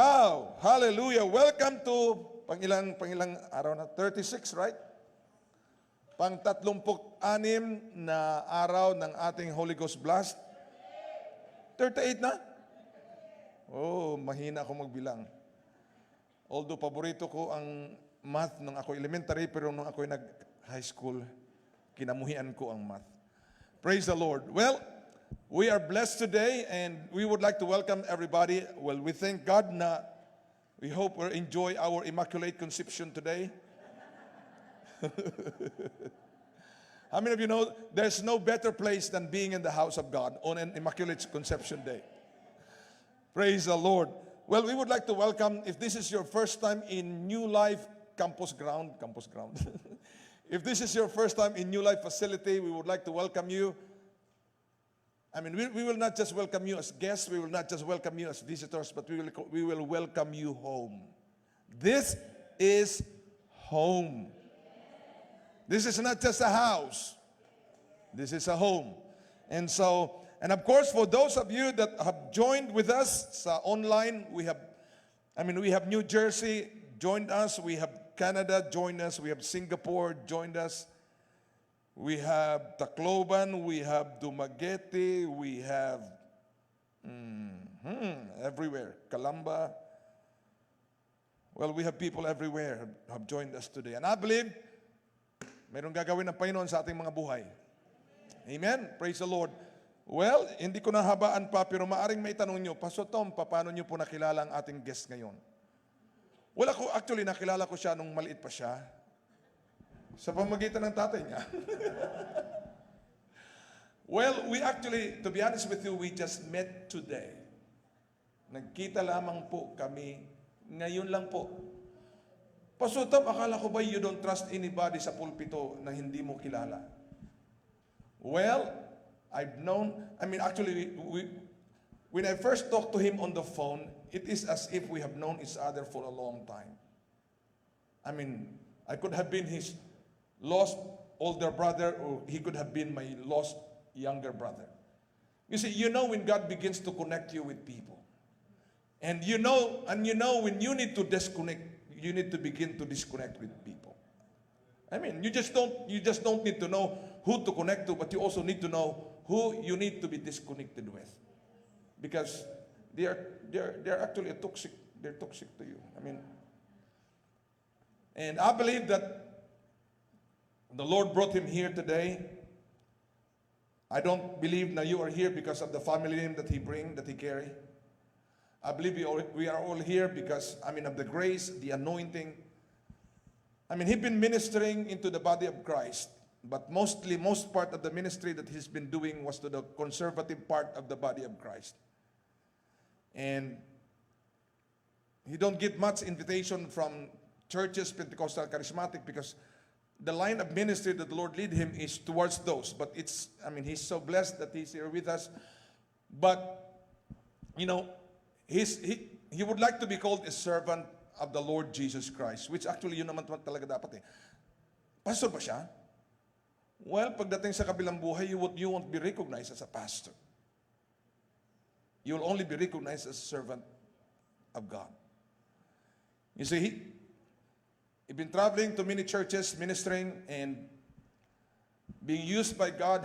Wow! Hallelujah! Welcome to pangilang araw na? 36, right? Pang-36 na araw ng ating Holy Ghost Blast. 38 na? Oh, mahina ako magbilang. Although paborito ko ang math nung ako elementary, pero nung ako nag-high school, kinamuhian ko ang math. Praise the Lord. Well, we are blessed today and we would like to welcome everybody. Well, we thank God na we hope we enjoy our Immaculate Conception today. How many of you know there's no better place than being in the house of God on an Immaculate Conception Day? Praise the Lord. Well, we would like to welcome, if this is your first time in New Life Campus Ground. If this is your first time in New Life facility, we would like to welcome you. I mean, we will not just welcome you as guests, we will not just welcome you as visitors, but we will welcome you home. This is home. This is not just a house. This is a home. And so, and of course, for those of you that have joined with us online, we have New Jersey joined us, we have Canada joined us, we have Singapore joined us, we have Tacloban, we have Dumaguete, we have everywhere, Calamba. Well, we have people everywhere have joined us today. And I believe, mayroong gagawin ng Panginoon sa ating mga buhay. Amen? Praise the Lord. Well, hindi ko nahabaan pa, pero maaring may tanong nyo, Pastor Tom, paano nyo po nakilala ang ating guest ngayon? Well, actually, nakilala ko siya nung maliit pa siya. Sa pamagitan ng tatay niya. Well, we actually, to be honest with you, we just met today. Nagkita lamang po kami, ngayon lang po. Pastor Tom, akala ko ba you don't trust anybody sa pulpito na hindi mo kilala? Well, actually, when I first talked to him on the phone, it is as if we have known each other for a long time. I mean, I could have been his lost older brother, or he could have been my lost younger brother. You see, when God begins to connect you with people. And you know when you need to disconnect, you need to begin to disconnect with people. I mean, you just don't need to know who to connect to, but you also need to know who you need to be disconnected with. Because they're actually toxic to you. And I believe that the Lord brought him here today. I don't believe that you are here because of the family name that he carry. I believe we are all here because, of the grace, the anointing. He's been ministering into the body of Christ, but most part of the ministry that he's been doing was to the conservative part of the body of Christ. And he don't get much invitation from churches, Pentecostal, Charismatic, because the line of ministry that the Lord lead him is towards those. But he's so blessed that he's here with us. But, he would like to be called a servant of the Lord Jesus Christ, which actually yun naman talaga dapat eh. Pastor ba siya? Well, pagdating sa kabilang buhay, you won't be recognized as a pastor. You will only be recognized as a servant of God. You see, he's been traveling to many churches, ministering, and being used by God.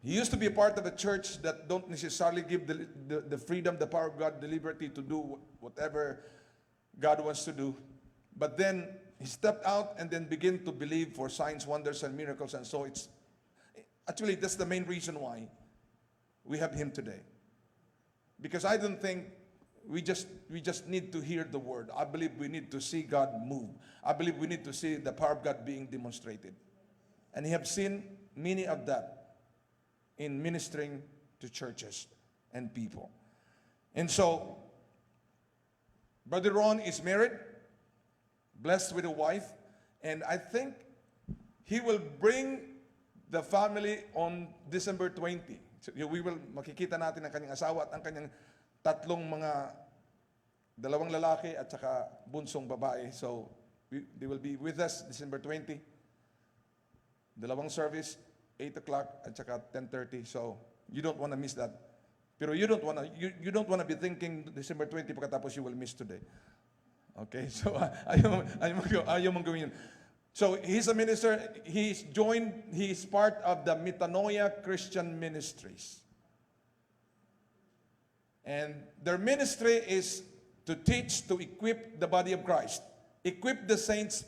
He used to be a part of a church that don't necessarily give the freedom, the power of God, the liberty to do whatever God wants to do. But then he stepped out and then began to believe for signs, wonders, and miracles. And so that's the main reason why we have him today. Because I don't think we just need to hear the word. I believe we need to see God move. I believe we need to see the power of God being demonstrated. And he have seen many of that in ministering to churches and people. And so, Brother Ron is married, blessed with a wife, and I think he will bring the family on December 20. So we will makikita natin ang kanyang asawa at ang kanyang dalawang lalaki at saka bunsong babae. So they will be with us December 20. Dalawang service, 8 o'clock at saka 10:30. So you don't want to miss that. Pero you don't wanna be thinking December 20 pagkatapos you will miss today. Okay, so ayaw mong gawin yun. So he's a minister, he's part of the Metanoia Christian Ministries. And their ministry is to teach, to equip the body of Christ. Equip the saints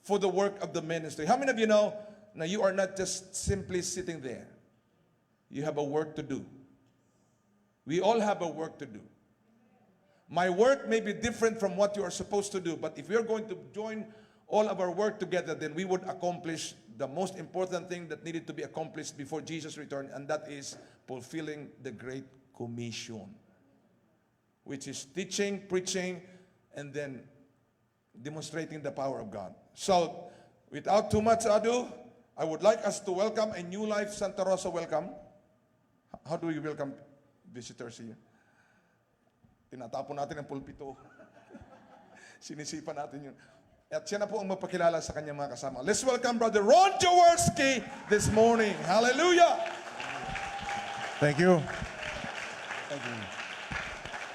for the work of the ministry. How many of you know now you are not just simply sitting there? You have a work to do. We all have a work to do. My work may be different from what you are supposed to do, but if we are going to join all of our work together, then we would accomplish the most important thing that needed to be accomplished before Jesus returned, and that is fulfilling the Great Commission, which is teaching, preaching, and then demonstrating the power of God. So, without too much ado, I would like us to welcome a New Life Santa Rosa welcome. How do we welcome visitors here? Tinatapon natin ang pulpito. Sinisipan natin yun. At siya na po ang magpakilala sa kanyang mga kasama. Let's welcome Brother Ron Jaworski this morning. Hallelujah! Thank you. Thank you.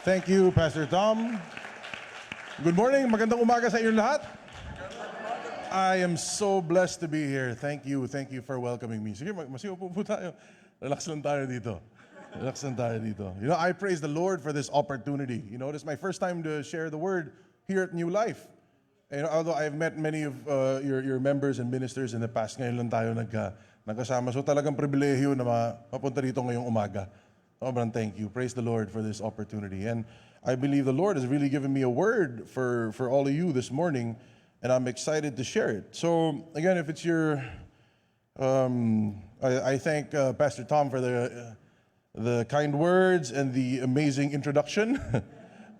Thank you, Pastor Tom. Good morning. Magandang umaga sa inyo lahat. I am so blessed to be here. Thank you. Thank you for welcoming me. Sige, masiupo po tayo. Relax lang tayo dito. Relax lang tayo dito. You know, I praise the Lord for this opportunity. You know, this is my first time to share the word here at New Life. And although I've met many of your members and ministers in the past, ngayon lang tayo nagkasama. So talagang pribilehiyo na mapunta dito ngayong umaga. Sobrang thank you. Praise the Lord for this opportunity. And I believe the Lord has really given me a word for all of you this morning, and I'm excited to share it. So again, if it's your, I thank Pastor Tom for the kind words and the amazing introduction.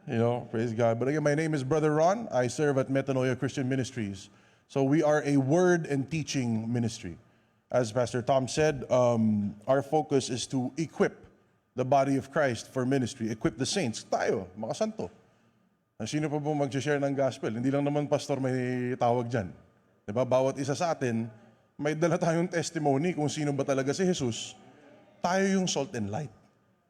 You know, praise God. But again, my name is Brother Ron. I serve at Metanoia Christian Ministries. So we are a word and teaching ministry. As Pastor Tom said, our focus is to equip the body of Christ for ministry. Equip the saints. Tayo, mga santo. Sino pa po mag-share ng gospel? Hindi lang naman pastor may tawag dyan. Diba? Bawat isa sa atin, may dala tayong testimony kung sino ba talaga si Jesus. Tayo yung salt and light.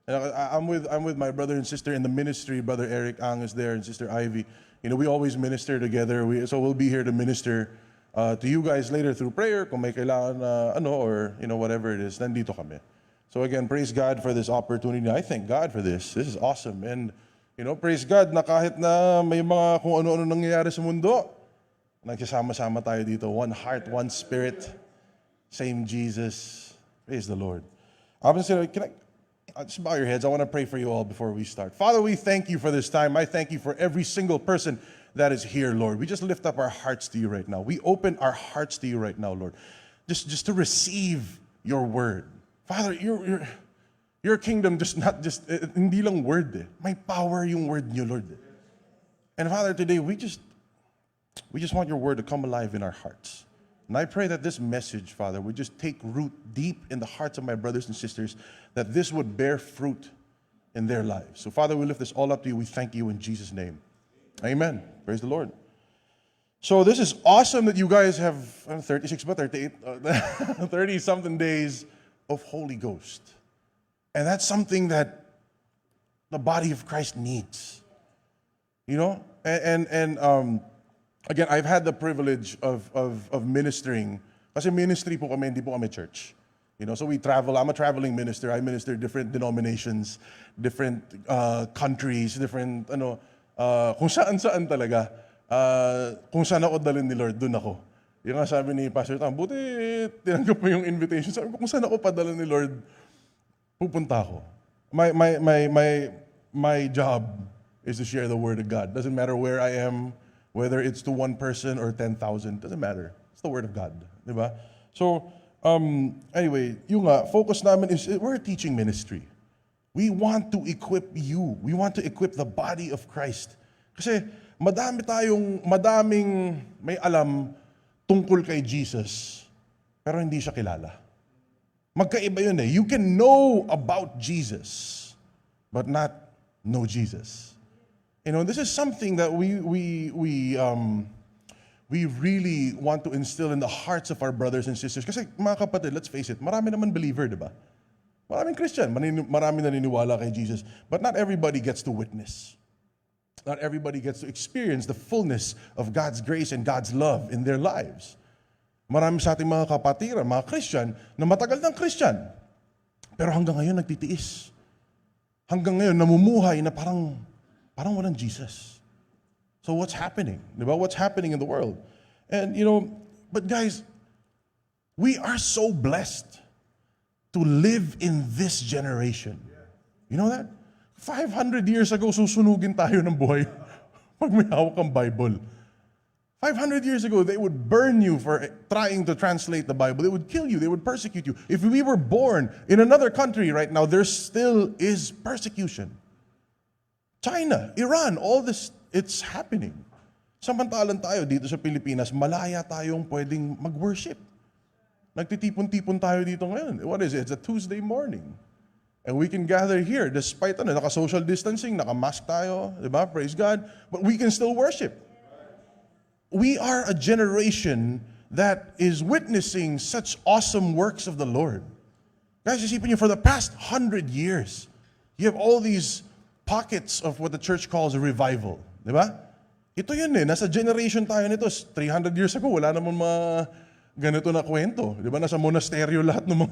I'm with my brother and sister in the ministry. Brother Eric Ang is there and Sister Ivy. You know, we always minister together. So we'll be here to minister to you guys later through prayer. Kung may kailangan or you know, whatever it is, nandito kami. So again, praise God for this opportunity. I thank God for this. This is awesome. And you know, praise God na kahit na may mga kung ano-ano nangyayari sa mundo, nagsasama-sama tayo dito. One heart, one spirit, same Jesus. Praise the Lord. Can I just bow your heads? I want to pray for you all before we start. Father, we thank you for this time. I thank you for every single person that is here, Lord. We just lift up our hearts to you right now. We open our hearts to you right now, Lord. Just to receive your word. Father, your kingdom just not just hindi lang word eh. May power yung word niyo, Lord. And Father, today we just want your word to come alive in our hearts. And I pray that this message, Father, would just take root deep in the hearts of my brothers and sisters, that this would bear fruit in their lives. So, Father, we lift this all up to you. We thank you in Jesus' name. Amen. Praise the Lord. So this is awesome that you guys have 36, but 38, 30-something days of Holy Ghost. And that's something that the body of Christ needs. You know? Again, I've had the privilege of ministering. Kasi ministry po kami, hindi po kami church. You know, so we travel. I'm a traveling minister. I minister different denominations, different countries, different, kung saan-saan talaga. Kung saan ako dalhin ni Lord, dun ako. Yung nga sabi ni Pastor Tom, buti tinanggap mo yung invitation. Sabi ko, kung saan ako padala ni Lord, pupunta ako. My job is to share the word of God. Doesn't matter where I am, whether it's to one person or 10,000, doesn't matter. It's the word of God, di ba? So, anyway, yung focus namin is we're a teaching ministry. We want to equip you. We want to equip the body of Christ. Kasi madaming may alam tungkol kay Jesus, pero hindi siya kilala. Magkaiba yun eh. You can know about Jesus, but not know Jesus. You know, this is something that we really want to instill in the hearts of our brothers and sisters. Kasi mga kapatid, let's face it, marami naman believer, di ba? Maraming Christian, marami naniniwala kay Jesus. But not everybody gets to witness. Not everybody gets to experience the fullness of God's grace and God's love in their lives. Marami sa ating mga kapatiran, mga Christian, na matagal ng Christian. Pero hanggang ngayon nagtitiis. Hanggang ngayon namumuhay na parang walang Jesus. So what's happening? Diba? What's happening in the world? And but guys, we are so blessed to live in this generation. You know that? 500 years ago, susunugin tayo ng buhay pag may hawak kang Bible. 500 years ago, they would burn you for trying to translate the Bible. They would kill you. They would persecute you. If we were born in another country right now, there still is persecution. China, Iran, all this, it's happening. Samantalang tayo dito sa Pilipinas, malaya tayong pwedeng mag-worship. Nagtitipon-tipon tayo dito ngayon. What is it? It's a Tuesday morning. And we can gather here despite naka-social distancing, naka-mask tayo, diba? Praise God. But we can still worship. We are a generation that is witnessing such awesome works of the Lord. Guys, isipin niyo, for the past 100 years, you have all these pockets of what the church calls a revival. Di ba? Ito yun nasa generation tayo nito. 300 years ago, wala namang mga ganito na kwento. Di ba? Nasa monasteryo lahat ng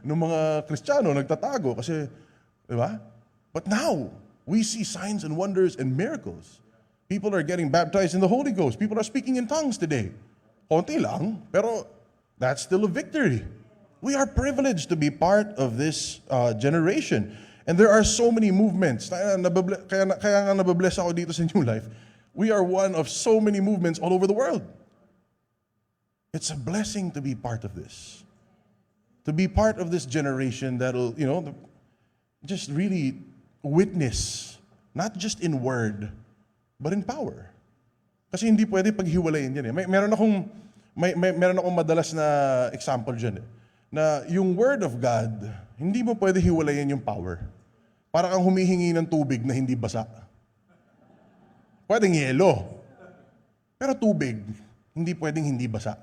mga Kristiyano nagtatago kasi, di ba? But now, we see signs and wonders and miracles. People are getting baptized in the Holy Ghost. People are speaking in tongues today. Konti lang, pero that's still a victory. We are privileged to be part of this generation. And there are so many movements. Kaya nga nababless ako dito sa New Life. We are one of so many movements all over the world. It's a blessing to be part of this. To be part of this generation that'll, just really witness, not just in word, but in power. Kasi hindi pwede paghiwalayin yan eh. Meron akong madalas na example dyan eh. Na yung word of God, hindi mo pwede hiwalayin yung power. Para kang humihingi ng tubig na hindi basa. Pwedeng yelo. Pero tubig, hindi pwedeng hindi basa.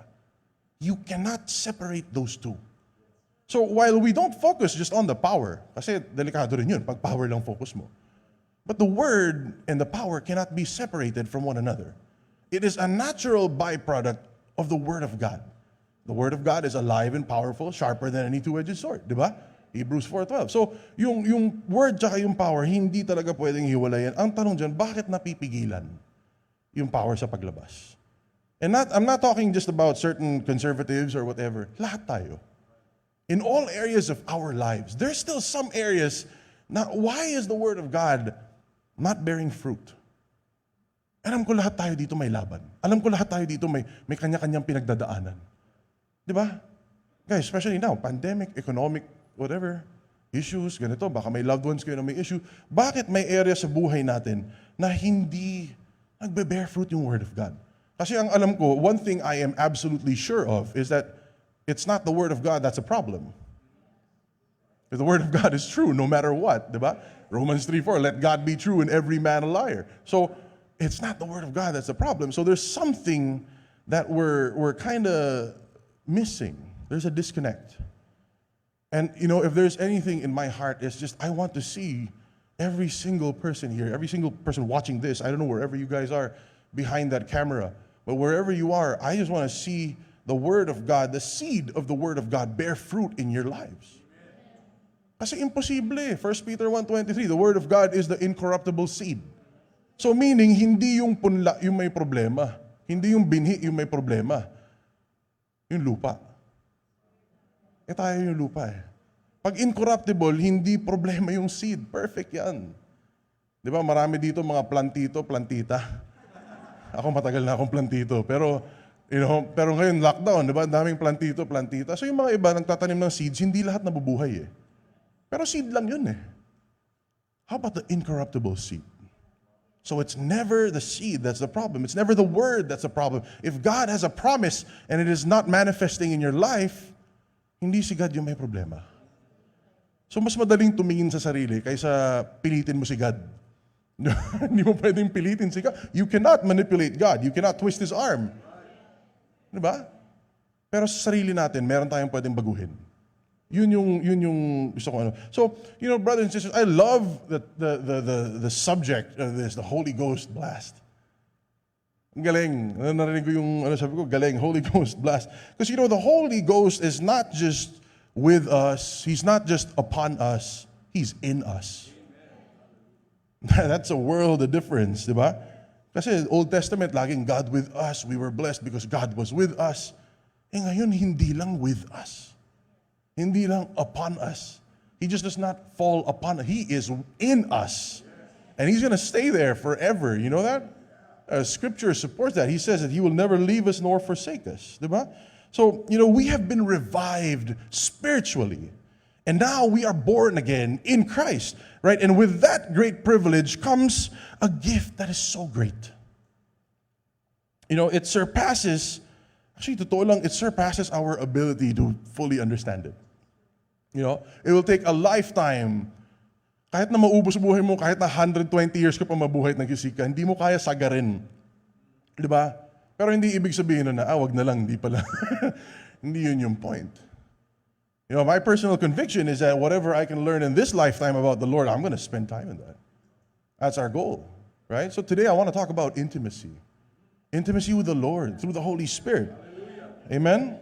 You cannot separate those two. So while we don't focus just on the power, kasi delikado rin yun pag power lang focus mo. But the word and the power cannot be separated from one another. It is a natural byproduct of the word of God. The word of God is alive and powerful, sharper than any two-edged sword, di ba? Hebrews 4:12. So, yung word tsaka yung power, hindi talaga pwedeng hiwalayan. Ang tanong dyan, bakit napipigilan yung power sa paglabas? And I'm not talking just about certain conservatives or whatever. Lahat tayo. In all areas of our lives, there's still some areas na why is the word of God not bearing fruit? Alam ko lahat tayo dito may laban. Alam ko lahat tayo dito may kanya-kanyang pinagdadaanan. Di ba? Guys, especially now, pandemic, economic, whatever, issues, ganito, baka may loved ones kayo na may issue. Bakit may area sa buhay natin na hindi nagbe-bear fruit yung word of God? Kasi ang alam ko, one thing I am absolutely sure of is that it's not the word of God that's a problem. If the word of God is true no matter what, di ba? Romans 3:4, let God be true and every man a liar. So, it's not the word of God that's the problem. So there's something that we're kind of missing. There's a disconnect. And if there's anything in my heart, it's just I want to see every single person here, every single person watching this. I don't know wherever you guys are behind that camera, but wherever you are, I just want to see the word of God, the seed of the word of God bear fruit in your lives. Kasi imposible. 1 Peter 1:23, the word of God is the incorruptible seed. So meaning, hindi yung punla yung may problema. Hindi yung binhi yung may problema. Yung lupa. Tayo yung lupa eh. Pag incorruptible, hindi problema yung seed. Perfect yan. Di ba, marami dito mga plantito, plantita. Ako matagal na akong plantito. Pero ngayon lockdown, di ba, daming plantito, plantita. So yung mga iba nagtatanim ng seeds, hindi lahat nabubuhay eh. Pero seed lang yun eh. How about the incorruptible seed? So it's never the seed that's the problem. It's never the word that's the problem. If God has a promise and it is not manifesting in your life, hindi si God yung may problema. So mas madaling tumingin sa sarili kaysa pilitin mo si God. Hindi mo pwedeng pilitin si God. You cannot manipulate God. You cannot twist His arm. Diba? Pero sa sarili natin, meron tayong pwedeng baguhin. Yun yung gusto ko ano. So, brothers and sisters, I love the subject of this, the Holy Ghost blast. Ang galing. Narinig ko yung, sabi ko, galing, Holy Ghost blast. Because the Holy Ghost is not just with us, He's not just upon us, He's in us. That's a world of difference, di ba? Kasi Old Testament, laging God with us, we were blessed because God was with us. Ngayon, hindi lang with us. Hindi lang upon us. He just does not fall upon us. He is in us. And He's going to stay there forever. You know that? Scripture supports that. He says that He will never leave us nor forsake us. Diba? So, we have been revived spiritually. And now we are born again in Christ. Right? And with that great privilege comes a gift that is so great. It surpasses, actually, totoo lang, it surpasses our ability to fully understand it. It will take a lifetime. Kahit na maubos buhay mo, kahit na 120 years ka pa mabuhay at nagsisika, hindi mo kaya sagarin. Di ba? Pero hindi ibig sabihin na, wag na lang, hindi pala. Hindi yun yung point. My personal conviction is that whatever I can learn in this lifetime about the Lord, I'm going to spend time in that. That's our goal, right? So today I want to talk about intimacy. Intimacy with the Lord through the Holy Spirit. Amen?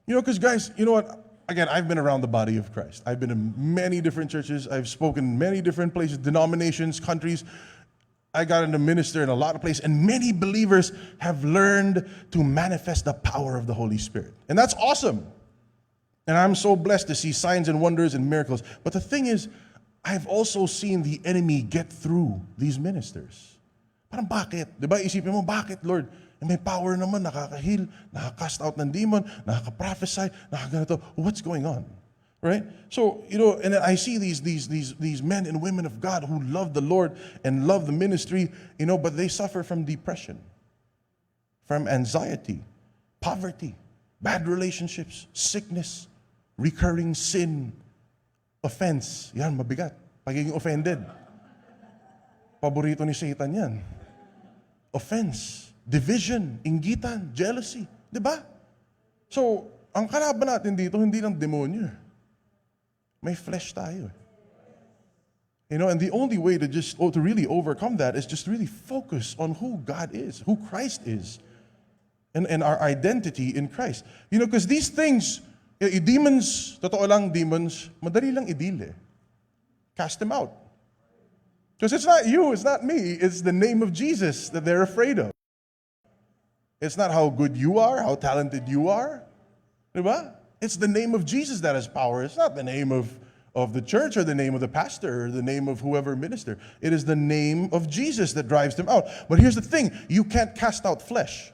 Because guys, you know what? Again, I've been around the body of Christ. I've been in many different churches. I've spoken in many different places, denominations, countries. I got to minister in a lot of places. And many believers have learned to manifest the power of the Holy Spirit. And that's awesome. And I'm so blessed to see signs and wonders and miracles. But the thing is, I've also seen the enemy get through these ministers. Parang bakit? Diba? Isipin mo, bakit, Lord? May power naman, nakaka-heal, nakaka-cast out ng demon, nakaka-prophesy, nakaka-ganito. What's going on? Right? So, and I see these men and women of God who love the Lord and love the ministry, but they suffer from depression, from anxiety, poverty, bad relationships, sickness, recurring sin, offense. Yan, mabigat. Pagiging offended. Paborito ni Satan yan. Offense. Division, inggitan, jealousy. Diba? So, ang kalaban natin dito, hindi lang demonyo. May flesh tayo. And the only way to to really overcome that is just really focus on who God is, who Christ is, and our identity in Christ. Because these things, demons, totoo lang, demons, madali lang i-deal eh. Cast them out. Because it's not you, it's not me, it's the name of Jesus that they're afraid of. It's not how good you are, how talented you are. Diba? It's the name of Jesus that has power. It's not the name of the church or the name of the pastor or the name of whoever minister. It is the name of Jesus that drives them out. But here's the thing, you can't cast out flesh.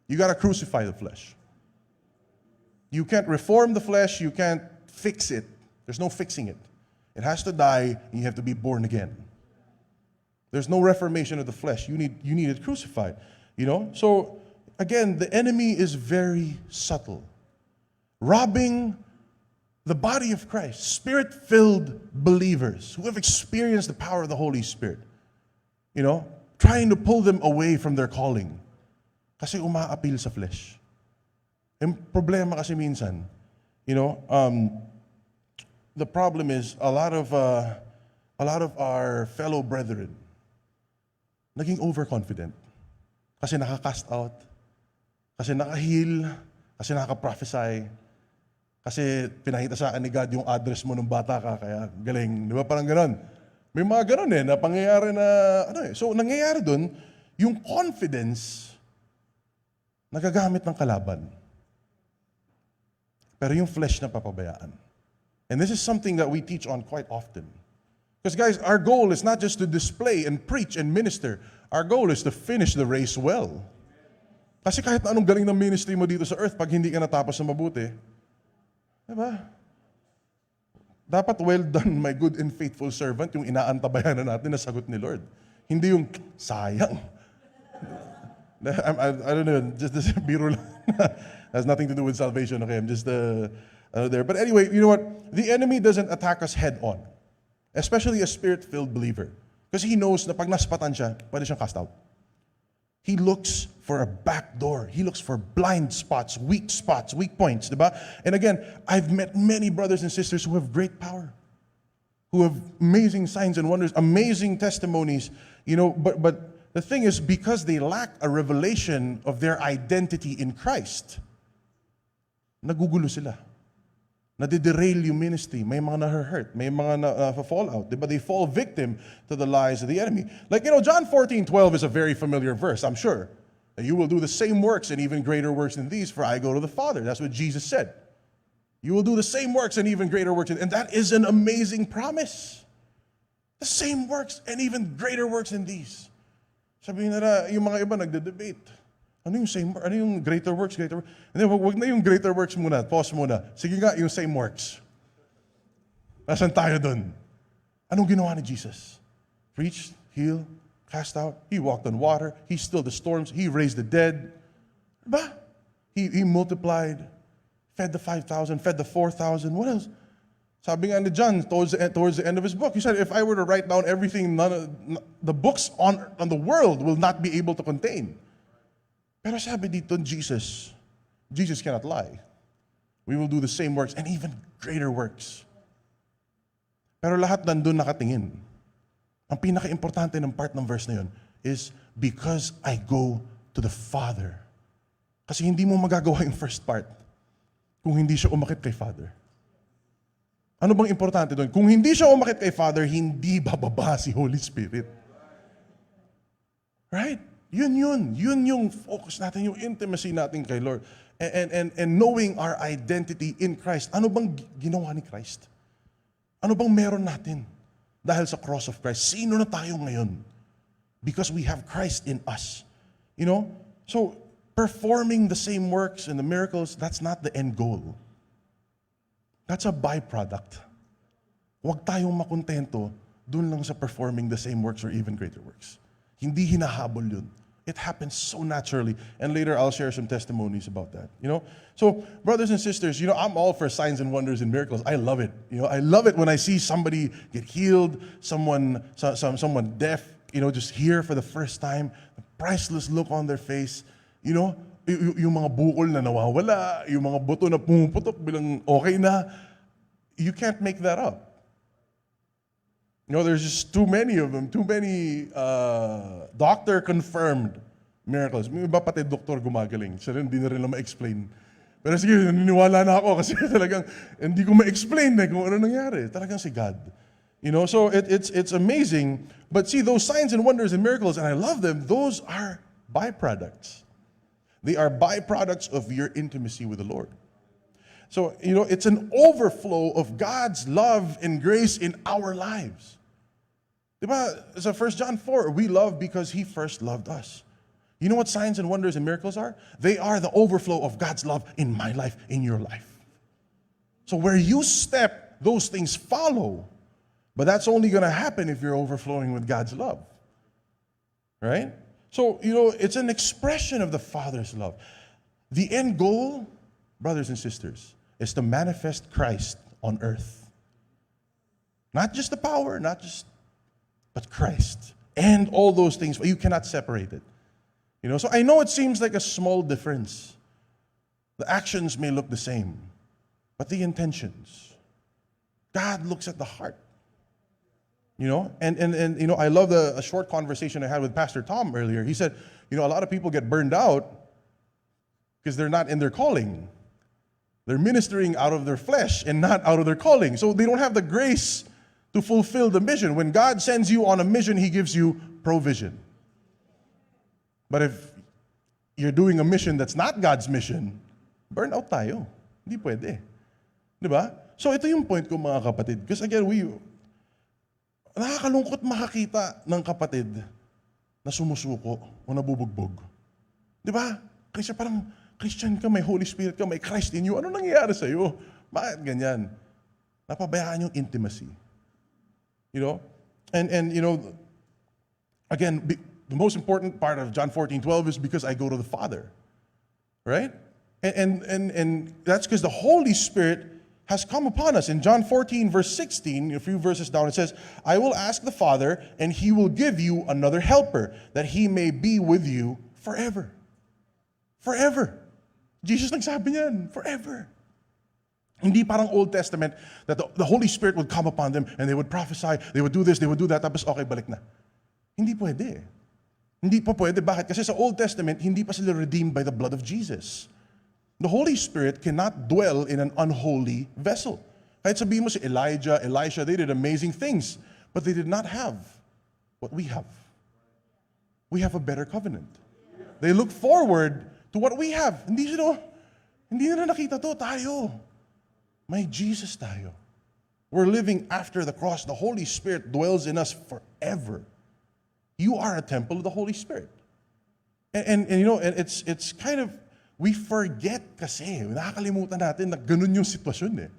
You got to crucify the flesh. You can't reform the flesh, you can't fix it. There's no fixing it. It has to die and you have to be born again. There's no reformation of the flesh. You need it crucified. So again, the enemy is very subtle. Robbing the body of Christ, spirit-filled believers who have experienced the power of the Holy Spirit. Trying to pull them away from their calling. Kasi umaapil sa flesh. Yung problema kasi minsan, the problem is a lot of our fellow brethren naging overconfident. Kasi nakaka-cast out, kasi naka-heal, kasi nakaka-prophesy, kasi pinakita sa akin ni God yung address mo nung bata ka, kaya galing. Di ba? Parang ganon. May mga ganon na pangyayari na, So, nangyayari dun, yung confidence, nagagamit ng kalaban. Pero yung flesh na papabayaan. And this is something that we teach on quite often. Because guys, our goal is not just to display and preach and minister. Our goal is to finish the race well. Kasi kahit anong galing ng ministry mo dito sa earth, pag hindi ka natapos na mabuti, diba? Dapat well done, my good and faithful servant, yung inaantabayan na natin na sagot ni Lord. Hindi yung sayang. I don't know, just this biro lang. Has nothing to do with salvation, okay? I'm just there. But anyway, you know what? The enemy doesn't attack us head on. Especially a spirit-filled believer. Kasi he knows na pag naspatan siya, pwede siyang cast out. He looks for a back door. He looks for blind spots, weak points, diba? And again, I've met many brothers and sisters who have great power, who have amazing signs and wonders, amazing testimonies, but the thing is, because they lack a revelation of their identity in Christ, nagugulo sila. Nadiderail yung ministry. May mga na-hurt. May mga na-fall out. Diba? They fall victim to the lies of the enemy. Like, John 14:12 is a very familiar verse, I'm sure. And you will do the same works and even greater works than these, for I go to the Father. That's what Jesus said. You will do the same works and even greater works. And that is an amazing promise. The same works and even greater works than these. Sabihin nila, yung mga iba nagde-debate. Ano yung greater works? And then, wag na yung greater works muna. Pause muna. Sige nga, yung same works. Nasaan tayo dun? Anong ginawa ni Jesus? Preached, healed, cast out. He walked on water. He stilled the storms. He raised the dead. Diba? He multiplied, fed the 5,000, fed the 4,000. What else? Sabi nga ni John towards the end of his book, he said, if I were to write down everything, the books on the world will not be able to contain. Pero sabi dito, Jesus cannot lie. We will do the same works and even greater works. Pero lahat nandun nakatingin. Ang pinaka-importante ng part ng verse na yun is, because I go to the Father. Kasi hindi mo magagawa yung first part kung hindi siya umakit kay Father. Ano bang importante doon? Kung hindi siya umakit kay Father, hindi bababa si Holy Spirit. Right? Yun yung focus natin, yung intimacy natin kay Lord. And knowing our identity in Christ. Ano bang ginawa ni Christ? Ano bang meron natin dahil sa cross of Christ? Sino na tayo ngayon? Because we have Christ in us. So performing the same works and the miracles, that's not the end goal. That's a byproduct. Huwag tayong makontento dun lang sa performing the same works or even greater works. Hindi hinahabol yun. It happens so naturally. And later I'll share some testimonies about that. So brothers and sisters, I'm all for signs and wonders and miracles. I love it. I love it when I see somebody get healed, someone deaf, just hear for the first time, the priceless look on their face. Yung mga bukol na nawawala, yung mga buto na pumuputok bilang okay na. You can't make that up. There's just too many of them, too many doctor-confirmed miracles. May iba pati doktor gumagaling. Siya rin, hindi na rin ma-explain. Pero sige, naniniwala na ako kasi talagang hindi ko ma-explain kung ano nangyari. Talagang si God. So it's amazing. But see, those signs and wonders and miracles, and I love them, those are byproducts. They are byproducts of your intimacy with the Lord. So, it's an overflow of God's love and grace in our lives. Diba? So 1 John 4, we love because He first loved us. You know what signs and wonders and miracles are? They are the overflow of God's love in my life, in your life. So where you step, those things follow. But that's only going to happen if you're overflowing with God's love. Right? So, it's an expression of the Father's love. The end goal, brothers and sisters, is to manifest Christ on earth. Not just the power, but Christ. And all those things, you cannot separate it. So I know it seems like a small difference. The actions may look the same, but the intentions. God looks at the heart. And I love a short conversation I had with Pastor Tom earlier. He said, a lot of people get burned out because they're not in their calling. They're ministering out of their flesh and not out of their calling. So they don't have the grace to fulfill the mission. When God sends you on a mission, He gives you provision. But if you're doing a mission that's not God's mission, burn out tayo. Hindi pwede. Diba? So ito yung point ko, mga kapatid. Because again, nakakalungkot makakita ng kapatid na sumusuko o nabubugbog. Diba? Kasi parang Christian ka, may Holy Spirit ka, may Christ in you. Ano nangyayari sa'yo? Bakit ganyan? Napabayaan yung intimacy. And again, the most important part of John 14:12 is because I go to the Father. Right? And that's because the Holy Spirit has come upon us. In John 14, verse 16, a few verses down, it says, I will ask the Father, and He will give you another helper, that He may be with you Forever. Forever. Jesus nagsabi niyan, forever. Hindi parang Old Testament that the Holy Spirit would come upon them and they would prophesy, they would do this, they would do that, tapos okay, balik na. Hindi pwede. Hindi pa pwede. Bakit? Kasi sa Old Testament, hindi pa sila redeemed by the blood of Jesus. The Holy Spirit cannot dwell in an unholy vessel. Kahit sabihin mo si Elijah, Elisha, they did amazing things, but they did not have what we have. We have a better covenant. They look forward to what we have. Hindi nila nakita to, tayo. May Jesus tayo. We're living after the cross. The Holy Spirit dwells in us forever. You are a temple of the Holy Spirit. And it's kind of, we forget kasi, nakakalimutan natin na ganun yung sitwasyon eh.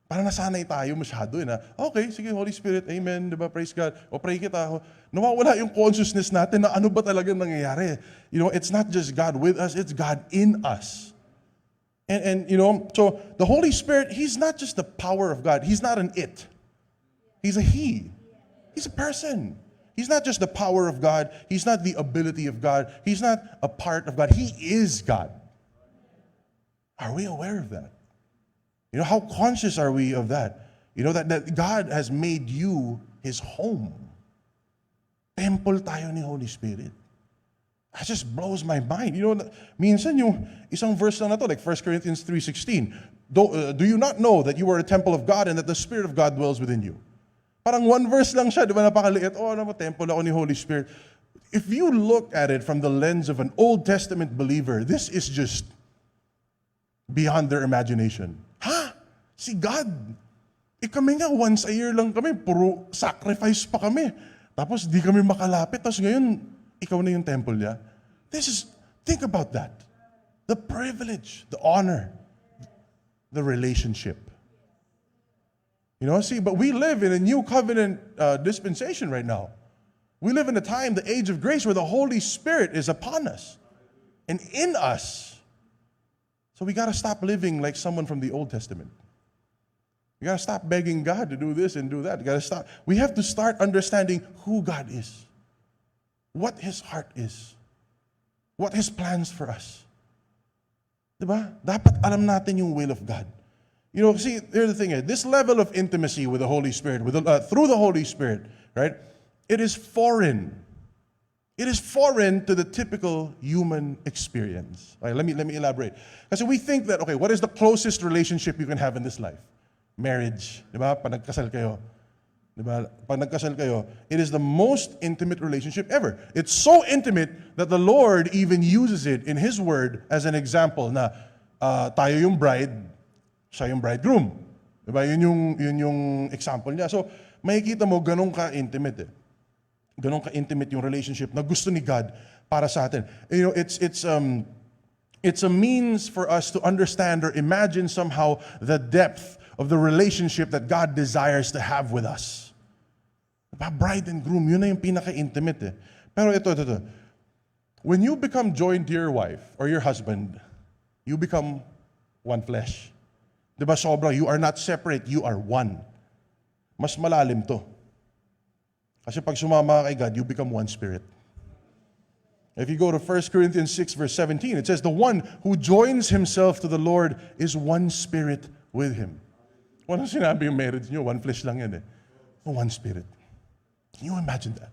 Parang nasanay tayo masyado na, okay, sige, Holy Spirit, amen, diba, praise God, o pray kita. Nawawala yung consciousness natin na ano ba talagang nangyayari. It's not just God with us, it's God in us. And so the Holy Spirit, He's not just the power of God. He's not an it. He's a He. He's a person. He's not just the power of God. He's not the ability of God. He's not a part of God. He is God. Are we aware of that? How conscious are we of that? That God has made you His home. Temple tayo ni Holy Spirit. That just blows my mind. Minsan yung isang verse lang na to, like 1 Corinthians 3:16. Do you not know that you are a temple of God and that the Spirit of God dwells within you? Parang one verse lang siya, di ba, napakaliit. Temple ako ni Holy Spirit. If you look at it from the lens of an Old Testament believer, this is just beyond their imagination. Si God. Kami nga, once a year lang kami, puro sacrifice pa kami. Tapos di kami makalapit. Tapos ngayon, ikaw na yung temple niya. Think about that. The privilege, the honor, the relationship. But we live in a new covenant dispensation right now. We live in a time, the age of grace, where the Holy Spirit is upon us and in us. So we got to stop living like someone from the Old Testament. We got to stop begging God to do this and do that. We have to start understanding who God is, what His heart is, what His plans for us. Diba? Dapat alam natin yung will of God. See, here's the thing. This level of intimacy with the Holy Spirit, through the Holy Spirit, right? It is foreign. It is foreign to the typical human experience. All right, let me elaborate. Kasi we think that, okay, what is the closest relationship you can have in this life? Marriage, di ba? Pag nagkasal kayo. Di ba? Pag nagkasal kayo, it is the most intimate relationship ever. It's so intimate that the Lord even uses it in His Word as an example na tayo yung bride, siya yung bridegroom. Di ba? Yun yung example niya. So, makikita mo, ganun ka-intimate eh. Ganun ka-intimate yung relationship na gusto ni God para sa atin. It's a means for us to understand or imagine somehow the depth of the relationship that God desires to have with us. Bride and groom, yun na yung pinaka-intimate eh. Pero ito. When you become joined to your wife or your husband, you become one flesh. Diba sobra, you are not separate, you are one. Mas malalim to. Kasi pag sumama kay God, you become one spirit. If you go to 1 Corinthians 6 verse 17, it says, the one who joins himself to the Lord is one spirit with Him. Walang sinabi yung marriage nyo, one flesh lang yan eh. One spirit. Can you imagine that?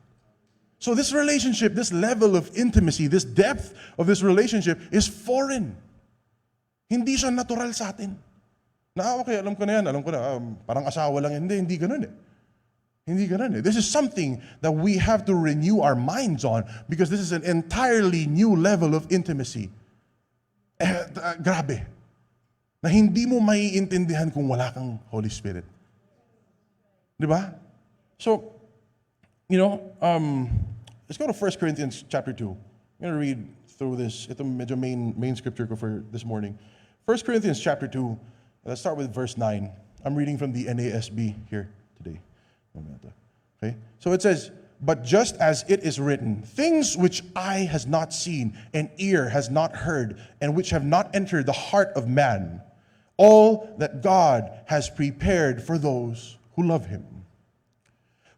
So this relationship, this level of intimacy, this depth of this relationship is foreign. Hindi siya natural sa atin. Okay, alam ko na yan, parang asawa lang yan. Hindi ganun eh. Hindi ganun eh. This is something that we have to renew our minds on because this is an entirely new level of intimacy. Grabe. Na hindi mo maiintindihan kung wala kang Holy Spirit. Diba? So, let's go to 1 Corinthians chapter 2. I'm going to read through this. Ito medyo main scripture ko for this morning. 1 Corinthians chapter 2. Let's start with verse 9. I'm reading from the NASB here today. Okay? So it says, but just as it is written, things which eye has not seen and ear has not heard and which have not entered the heart of man, all that God has prepared for those who love Him.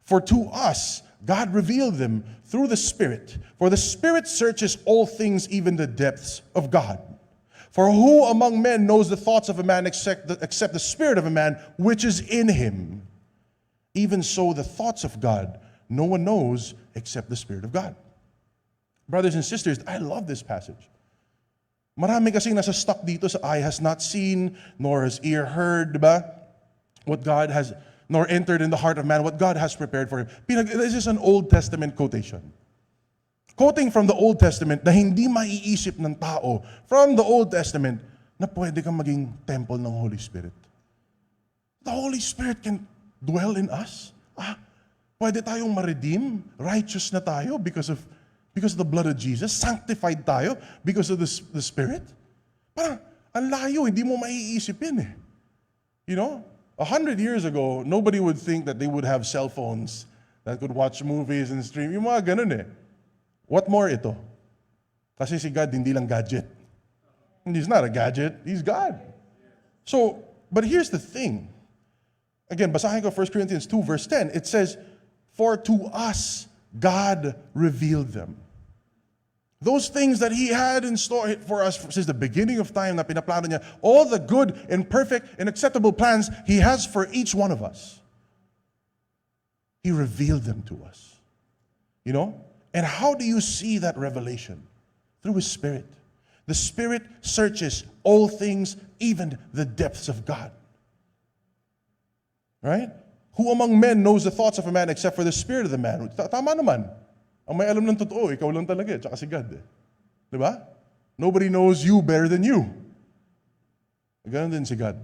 For to us God revealed them through the Spirit. For the Spirit searches all things, even the depths of God. For who among men knows the thoughts of a man except the spirit of a man which is in him? Even so, the thoughts of God, no one knows except the Spirit of God. Brothers and sisters, I love this passage. Marami kasing nasa stuck dito sa eye has not seen, nor has ear heard, diba? What God has, nor entered in the heart of man, what God has prepared for him. This is an Old Testament quotation. Quoting from the Old Testament na hindi maiisip ng tao from the Old Testament na pwede kang maging temple ng Holy Spirit. The Holy Spirit can dwell in us. Pwede tayong ma-redeem, righteous na tayo because of the blood of Jesus, sanctified tayo because of the Spirit. Parang, ang layo, hindi mo maiisip yun eh. You know, 100 years ago, nobody would think that they would have cell phones that could watch movies and stream. Yung mga ganun eh. What more ito? Kasi si God hindi lang gadget. He's not a gadget, He's God. So, but here's the thing. Again, basahin ko 1 Corinthians 2 verse 10. It says, for to us God revealed them. Those things that He had in store for us since the beginning of time na pinaplano niya, all the good and perfect and acceptable plans He has for each one of us. He revealed them to us. You know? And how do you see that revelation? Through His Spirit. The Spirit searches all things, even the depths of God. Right? Who among men knows the thoughts of a man except for the spirit of the man? Tama naman. Ang may alam ng totoo, ikaw lang talaga, tsaka si God. Diba? Nobody knows you better than you. Ganon din si God.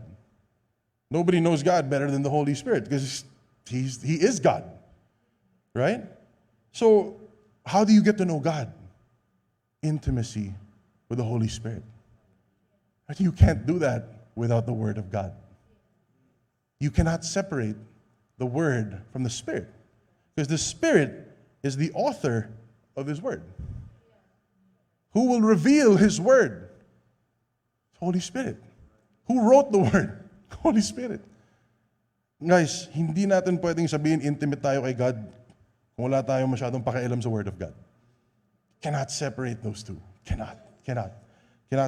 Nobody knows God better than the Holy Spirit because He is God. Right? So, how do you get to know God? Intimacy with the Holy Spirit. You can't do that without the Word of God. You cannot separate the Word from the Spirit. Because the Spirit is the author of His Word. Who will reveal His Word? Holy Spirit. Who wrote the Word? Holy Spirit. Guys, hindi natin pwedeng sabihin intimate tayo kay God kung wala tayong masyadong pakialam sa Word of God. Cannot separate those two. Cannot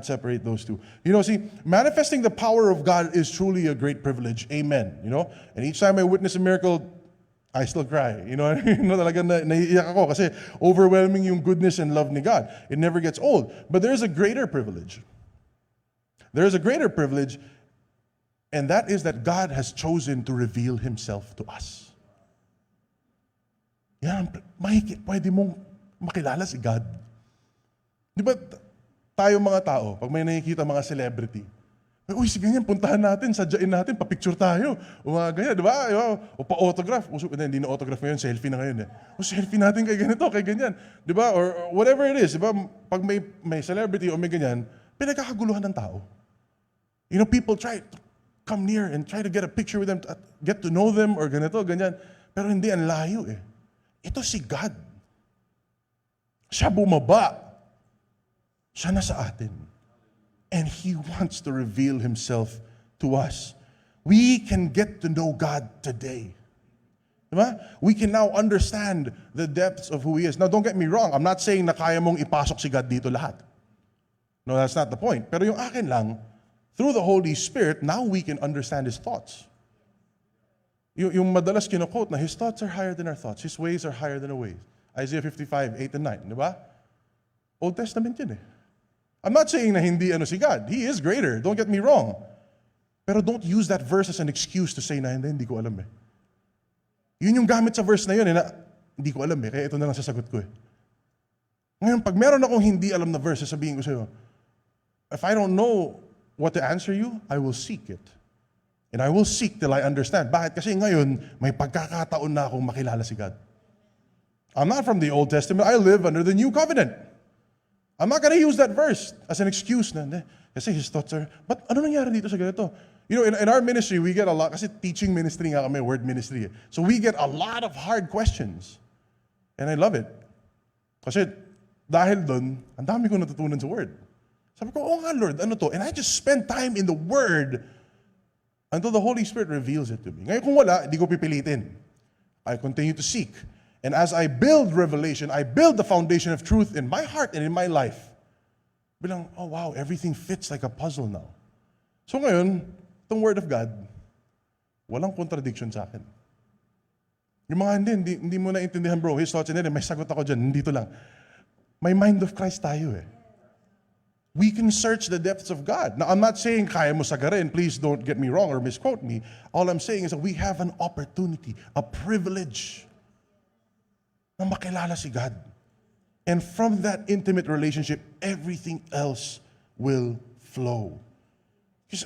separate those two. You know, see, manifesting the power of God is truly a great privilege. Amen. You know? And each time I witness a miracle, I still cry. You know, talagang naiiyak ako kasi overwhelming yung goodness and love ni God. It never gets old. But there's a greater privilege. There's a greater privilege, and that is that God has chosen to reveal Himself to us. Yan, pwede mong makilala si God. Di ba, tayo mga tao, pag may nakikita mga celebrity, uy, si ganyan, puntahan natin, sadyain natin, papicture tayo. O mga ganyan, di ba? O pa-autograph. Hindi na autograph ngayon, selfie na ngayon eh. O selfie natin kay ganito, kay ganyan. Di ba? Or whatever it is, di ba? Pag may celebrity o may ganyan, pinagkakaguluhan ng tao. You know, people try to come near and try to get a picture with them, get to know them, or ganito, ganyan. Pero hindi, ang layo eh. Ito si God. Siya bumaba. Siya na sa atin. And He wants to reveal Himself to us. We can get to know God today. Diba? We can now understand the depths of who He is. Now, don't get me wrong. I'm not saying na kaya mong ipasok si God dito lahat. No, that's not the point. Pero yung akin lang, through the Holy Spirit, now we can understand His thoughts. Yung madalas kino-quote na His thoughts are higher than our thoughts. His ways are higher than our ways. Isaiah 55, 8 and 9. Diba? Old Testament yun eh. I'm not saying na hindi si God. He is greater. Don't get me wrong. Pero don't use that verse as an excuse to say na hindi ko alam eh. Yun yung gamit sa verse na yun eh, na hindi ko alam eh, kaya ito na lang sasagot ko eh. Ngayon, pag meron akong hindi alam na verse, sasabihin ko sa'yo, if I don't know what to answer you, I will seek it. And I will seek till I understand. Bakit? Kasi ngayon, may pagkakataon na akong makilala si God. I'm not from the Old Testament. I live under the New Covenant. I'm not gonna use that verse as an excuse na, kasi His thoughts are, but ano nangyari dito sa ganito? You know, in our ministry, we get a lot, kasi teaching ministry nga kami, word ministry. So we get a lot of hard questions. And I love it. Kasi dahil doon, ang dami ko natutunan sa word. Sabi ko, oh nga Lord, ano to? And I just spend time in the word until the Holy Spirit reveals it to me. Ngayon kung wala, hindi ko pipilitin. I continue to seek. And as I build revelation, I build the foundation of truth in my heart and in my life. Bilang, oh wow, everything fits like a puzzle now. So ngayon, itong Word of God, walang contradiction sa akin. Yung mga hindi mo naintindihan bro, his thoughts and then may sagot ako dyan, dito lang. May mind of Christ tayo eh. We can search the depths of God. Now, I'm not saying kaya mo sagarin, please don't get me wrong or misquote me. All I'm saying is that we have an opportunity, a privilege na makilala si God. And from that intimate relationship, everything else will flow. Because,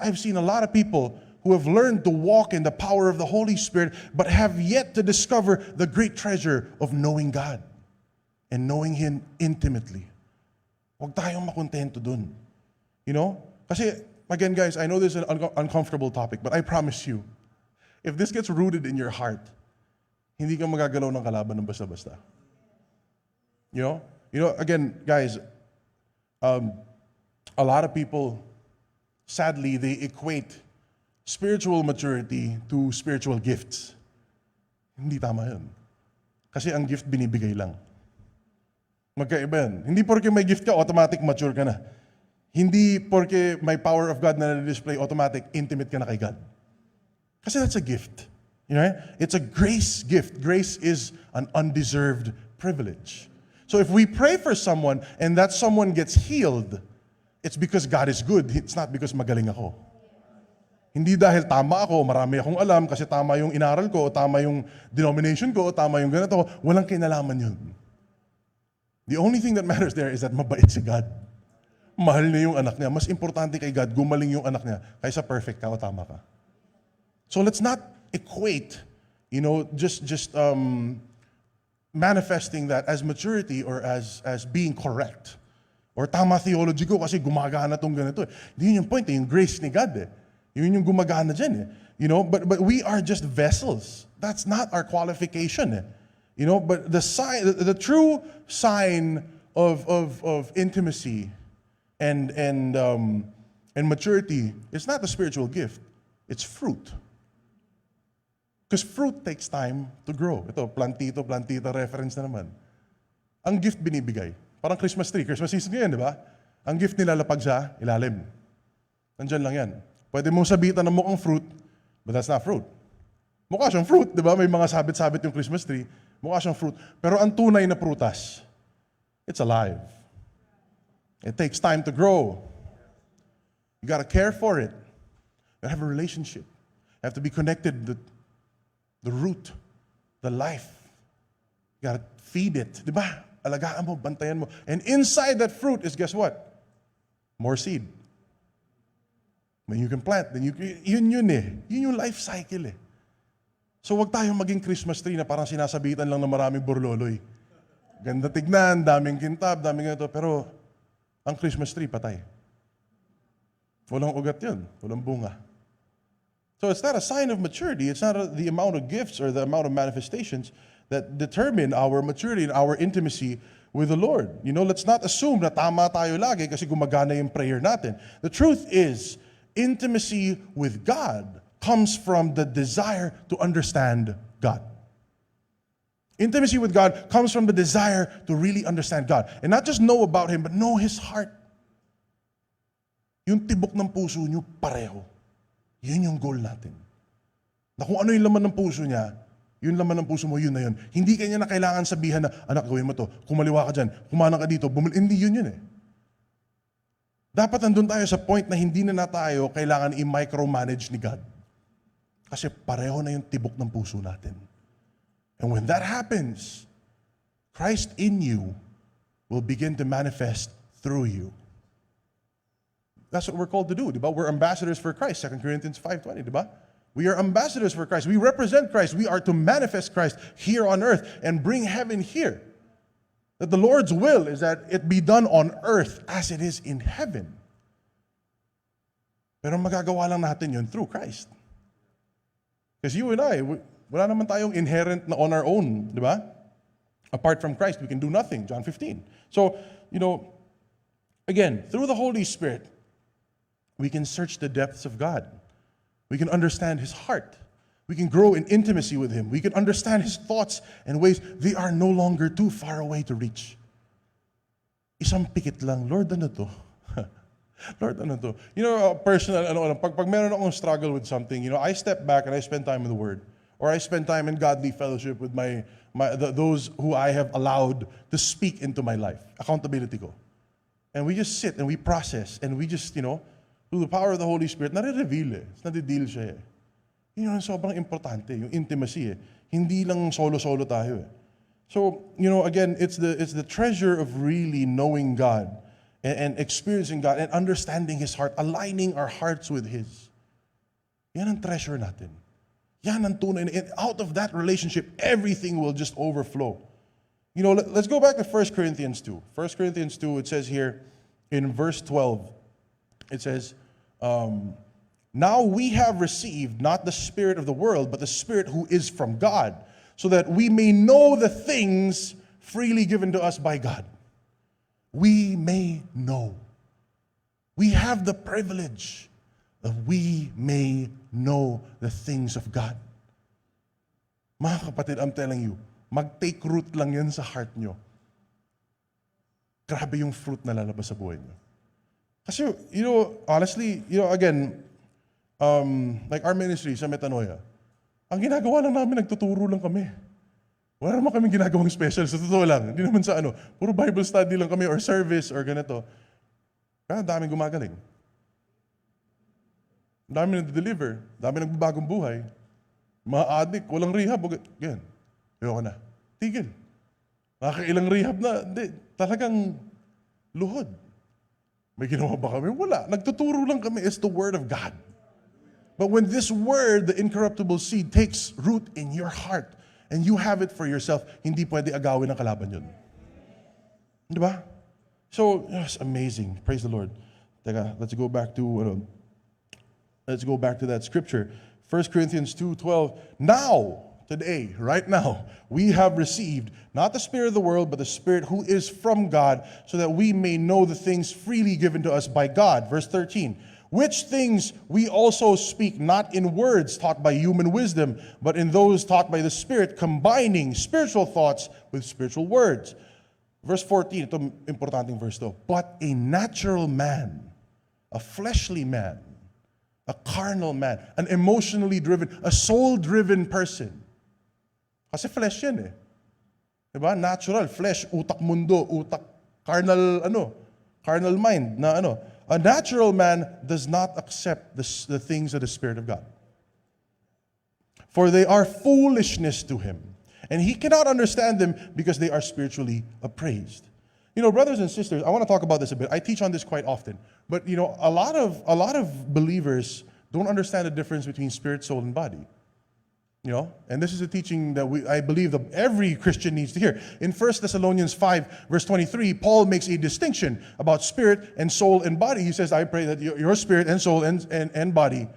I've seen a lot of people who have learned to walk in the power of the Holy Spirit, but have yet to discover the great treasure of knowing God and knowing Him intimately. Huwag tayong makontento dun. Kasi, again guys, I know this is an uncomfortable topic, but I promise you, if this gets rooted in your heart, hindi ka magagalaw ng kalaban ng basta-basta. Again, guys, a lot of people, sadly, they equate spiritual maturity to spiritual gifts. Hindi tama yun. Kasi ang gift binibigay lang. Magkaiba yan. Hindi porke may gift ka, automatic mature ka na. Hindi porke may power of God na na-display, automatic intimate ka na kay God. Kasi that's a gift. It's a grace gift. Grace is an undeserved privilege. So if we pray for someone and that someone gets healed, it's because God is good. It's not because magaling ako. Hindi dahil tama ako, marami akong alam kasi tama yung inaral ko, o tama yung denomination ko, o tama yung ganito. Walang kinalaman yun. The only thing that matters there is that mabait si God. Mahal niya yung anak niya. Mas importante kay God, gumaling yung anak niya kaysa perfect ka o tama ka. So let's not equate, just manifesting that as maturity or as being correct. Or tama theology ko kasi gumagana tong ganito. Hindi yun yung point, yung grace ni God eh. Yun yung gumagana dyan eh. But we are just vessels. That's not our qualification eh. But the true sign of intimacy and maturity is not a spiritual gift. It's fruit. Because fruit takes time to grow. Ito, plantita reference na naman. Ang gift binibigay. Parang Christmas tree. Christmas season ngayon, di ba? Ang gift nilalapag sa ilalim. Nandyan lang yan. Pwede mong sabitan ng mukhang fruit, but that's not fruit. Mukha siyang fruit, di ba? May mga sabit-sabit yung Christmas tree. Mukha siyang fruit. Pero ang tunay na prutas, it's alive. It takes time to grow. You gotta care for it. You gotta have a relationship. You have to be connected to the root, the life. You gotta feed it. Di ba? Alagaan mo, bantayan mo. And inside that fruit is, guess what? More seed. When you can plant, then yun eh. Yun yung life cycle eh. So wag tayong maging Christmas tree na parang sinasabitan lang ng maraming burloloy. Ganda tignan, daming kintab, daming ganito. Pero ang Christmas tree, patay. Walang ugat yun. Walang bunga. So it's not a sign of maturity. It's not the amount of gifts or the amount of manifestations that determine our maturity and our intimacy with the Lord. Let's not assume na tama tayo lagi kasi gumagana yung prayer natin. The truth is, intimacy with God comes from the desire to understand God. Intimacy with God comes from the desire to really understand God. And not just know about Him, but know His heart. Yung tibok ng puso niyo, pareho. Yun yung goal natin. Na kung ano yung laman ng puso niya, yung laman ng puso mo, yun na yun. Hindi kanya na kailangan sabihan na, anak, gawin mo to, kumaliwa ka dyan, kumanang ka dito, hindi yun eh. Dapat nandun tayo sa point na hindi na tayo kailangan i-micromanage ni God. Kasi pareho na yung tibok ng puso natin. And when that happens, Christ in you will begin to manifest through you. That's what we're called to do, di ba? We're ambassadors for Christ, 2 Corinthians 5:20, di ba? We are ambassadors for Christ. We represent Christ. We are to manifest Christ here on earth and bring heaven here. That the Lord's will is that it be done on earth as it is in heaven. Pero magagawa lang natin yun through Christ. Because you and I, wala naman tayong inherent na on our own, di ba? Apart from Christ, we can do nothing, John 15. So, again, through the Holy Spirit, we can search the depths of God. We can understand His heart. We can grow in intimacy with Him. We can understand His thoughts and ways. They are no longer too far away to reach. Isang pikit lang, Lord, ano to? Lord, ano to? Personal, pag meron akong struggle with something, I step back and I spend time in the Word. Or I spend time in godly fellowship with those who I have allowed to speak into my life. Accountability ko. And we just sit and we process and we just, through the power of the Holy Spirit, nare-reveal nade-deal siya Yun yung sobrang importante, yung intimacy Hindi lang solo-solo tayo So, again, it's the treasure of really knowing God and experiencing God and understanding His heart, aligning our hearts with His. Yan ang treasure natin. Yan ang tunay. And out of that relationship, everything will just overflow. Let's go back to 1 Corinthians 2. 1 Corinthians 2, it says here in verse 12, it says, now we have received not the spirit of the world, but the Spirit who is from God, so that we may know the things freely given to us by God. We may know. We have the privilege that we may know the things of God. Mga kapatid, I'm telling you, mag-take root lang yan sa heart nyo. Grabe yung fruit na lalabas sa buhay nyo. Kasi, honestly, again, like our ministry sa Metanoia, ang ginagawa lang namin, nagtuturo lang kami. Wala naman kaming ginagawang special. Sa totoo lang, hindi naman sa puro Bible study lang kami or service or ganito. Kaya daming gumagaling. Dami nag-deliver, dami nagbabagong buhay. Mga addict, walang rehab, ganyan. Ayoko na. Tigil. Nakakailang rehab na, talagang luhod. May ginawa ba kami? Wala. Nagtuturo lang kami. It's the Word of God. But when this Word, the incorruptible seed, takes root in your heart, and you have it for yourself, hindi pwede agawin ng kalaban yun. Di ba? So, it's amazing. Praise the Lord. Teka, let's go back to that scripture. 1 Corinthians 2:12. Now, today, right now, we have received not the spirit of the world, but the Spirit who is from God, so that we may know the things freely given to us by God. Verse 13. Which things we also speak not in words taught by human wisdom, but in those taught by the Spirit, combining spiritual thoughts with spiritual words. Verse 14, ito importanteng verse to. But a natural man, a fleshly man, a carnal man, an emotionally driven, a soul-driven person. Kasi flesh yan Diba? Natural, flesh, utak mundo, utak, carnal mind na A natural man does not accept the things of the Spirit of God. For they are foolishness to him, and he cannot understand them because they are spiritually appraised. Brothers and sisters, I want to talk about this a bit. I teach on this quite often. But a lot of believers don't understand the difference between spirit, soul, and body. And this is a teaching that I believe that every Christian needs to hear. In 1 Thessalonians 5, verse 23, Paul makes a distinction about spirit and soul and body. He says, I pray that your spirit and soul and body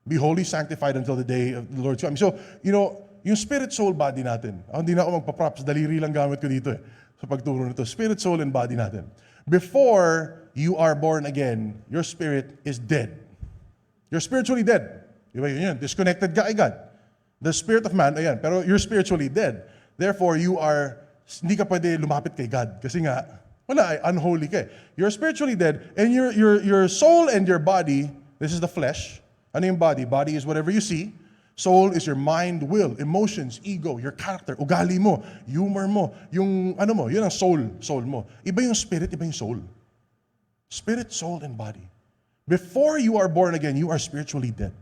be wholly sanctified until the day of the Lord's coming. So, yung spirit, soul, body natin. Hindi na ako magpa-props, daliri lang gamit ko dito sa pagturo nito. Spirit, soul, and body natin. Before you are born again, your spirit is dead. You're spiritually dead. Yun, disconnected ka kay God. The spirit of man, ayan, pero you're spiritually dead. Therefore, hindi ka pwede lumapit kay God. Kasi nga, unholy ka You're spiritually dead, and your soul and your body, this is the flesh. Ano yung body? Body is whatever you see. Soul is your mind, will, emotions, ego, your character, ugali mo, humor mo, yung yun ang soul mo. Iba yung spirit, iba yung soul. Spirit, soul, and body. Before you are born again, you are spiritually dead.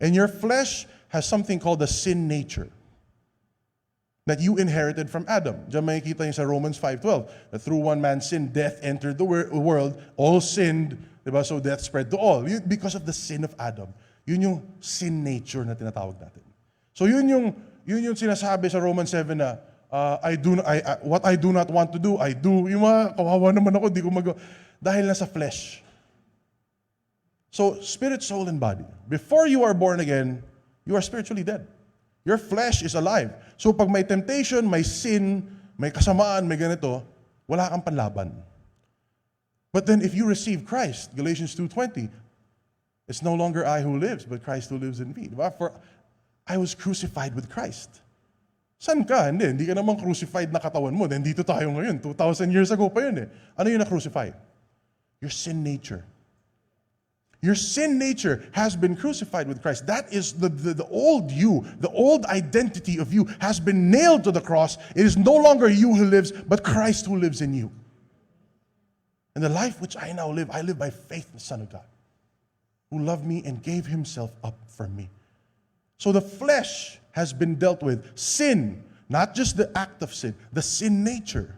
And your flesh has something called the sin nature that you inherited from Adam. Diyan makikita niyo sa Romans 5:12, that through one man's sin, death entered the world, all sinned, diba? So death spread to all. Because of the sin of Adam. Yun yung sin nature na tinatawag natin. So yun yung sinasabi sa Romans 7 na, what I do not want to do, I do. Yung mga kawawa naman ako, di ko magawa. Dahil nasa flesh. So, spirit, soul, and body. Before you are born again, you are spiritually dead. Your flesh is alive. So pag may temptation, may sin, may kasamaan, may ganito, wala kang panlaban. But then if you receive Christ, Galatians 2:20, it's no longer I who lives, but Christ who lives in me. Diba? For I was crucified with Christ. San ka? Hindi ka naman crucified na katawan mo. Then dito tayo ngayon. 2,000 years ago pa yun eh. Ano yung na-crucify? Your sin nature. Your sin nature has been crucified with Christ. That is the old you, the old identity of you has been nailed to the cross. It is no longer you who lives, but Christ who lives in you. And the life which I now live, I live by faith in the Son of God, who loved me and gave himself up for me. So the flesh has been dealt with. Sin, not just the act of sin, the sin nature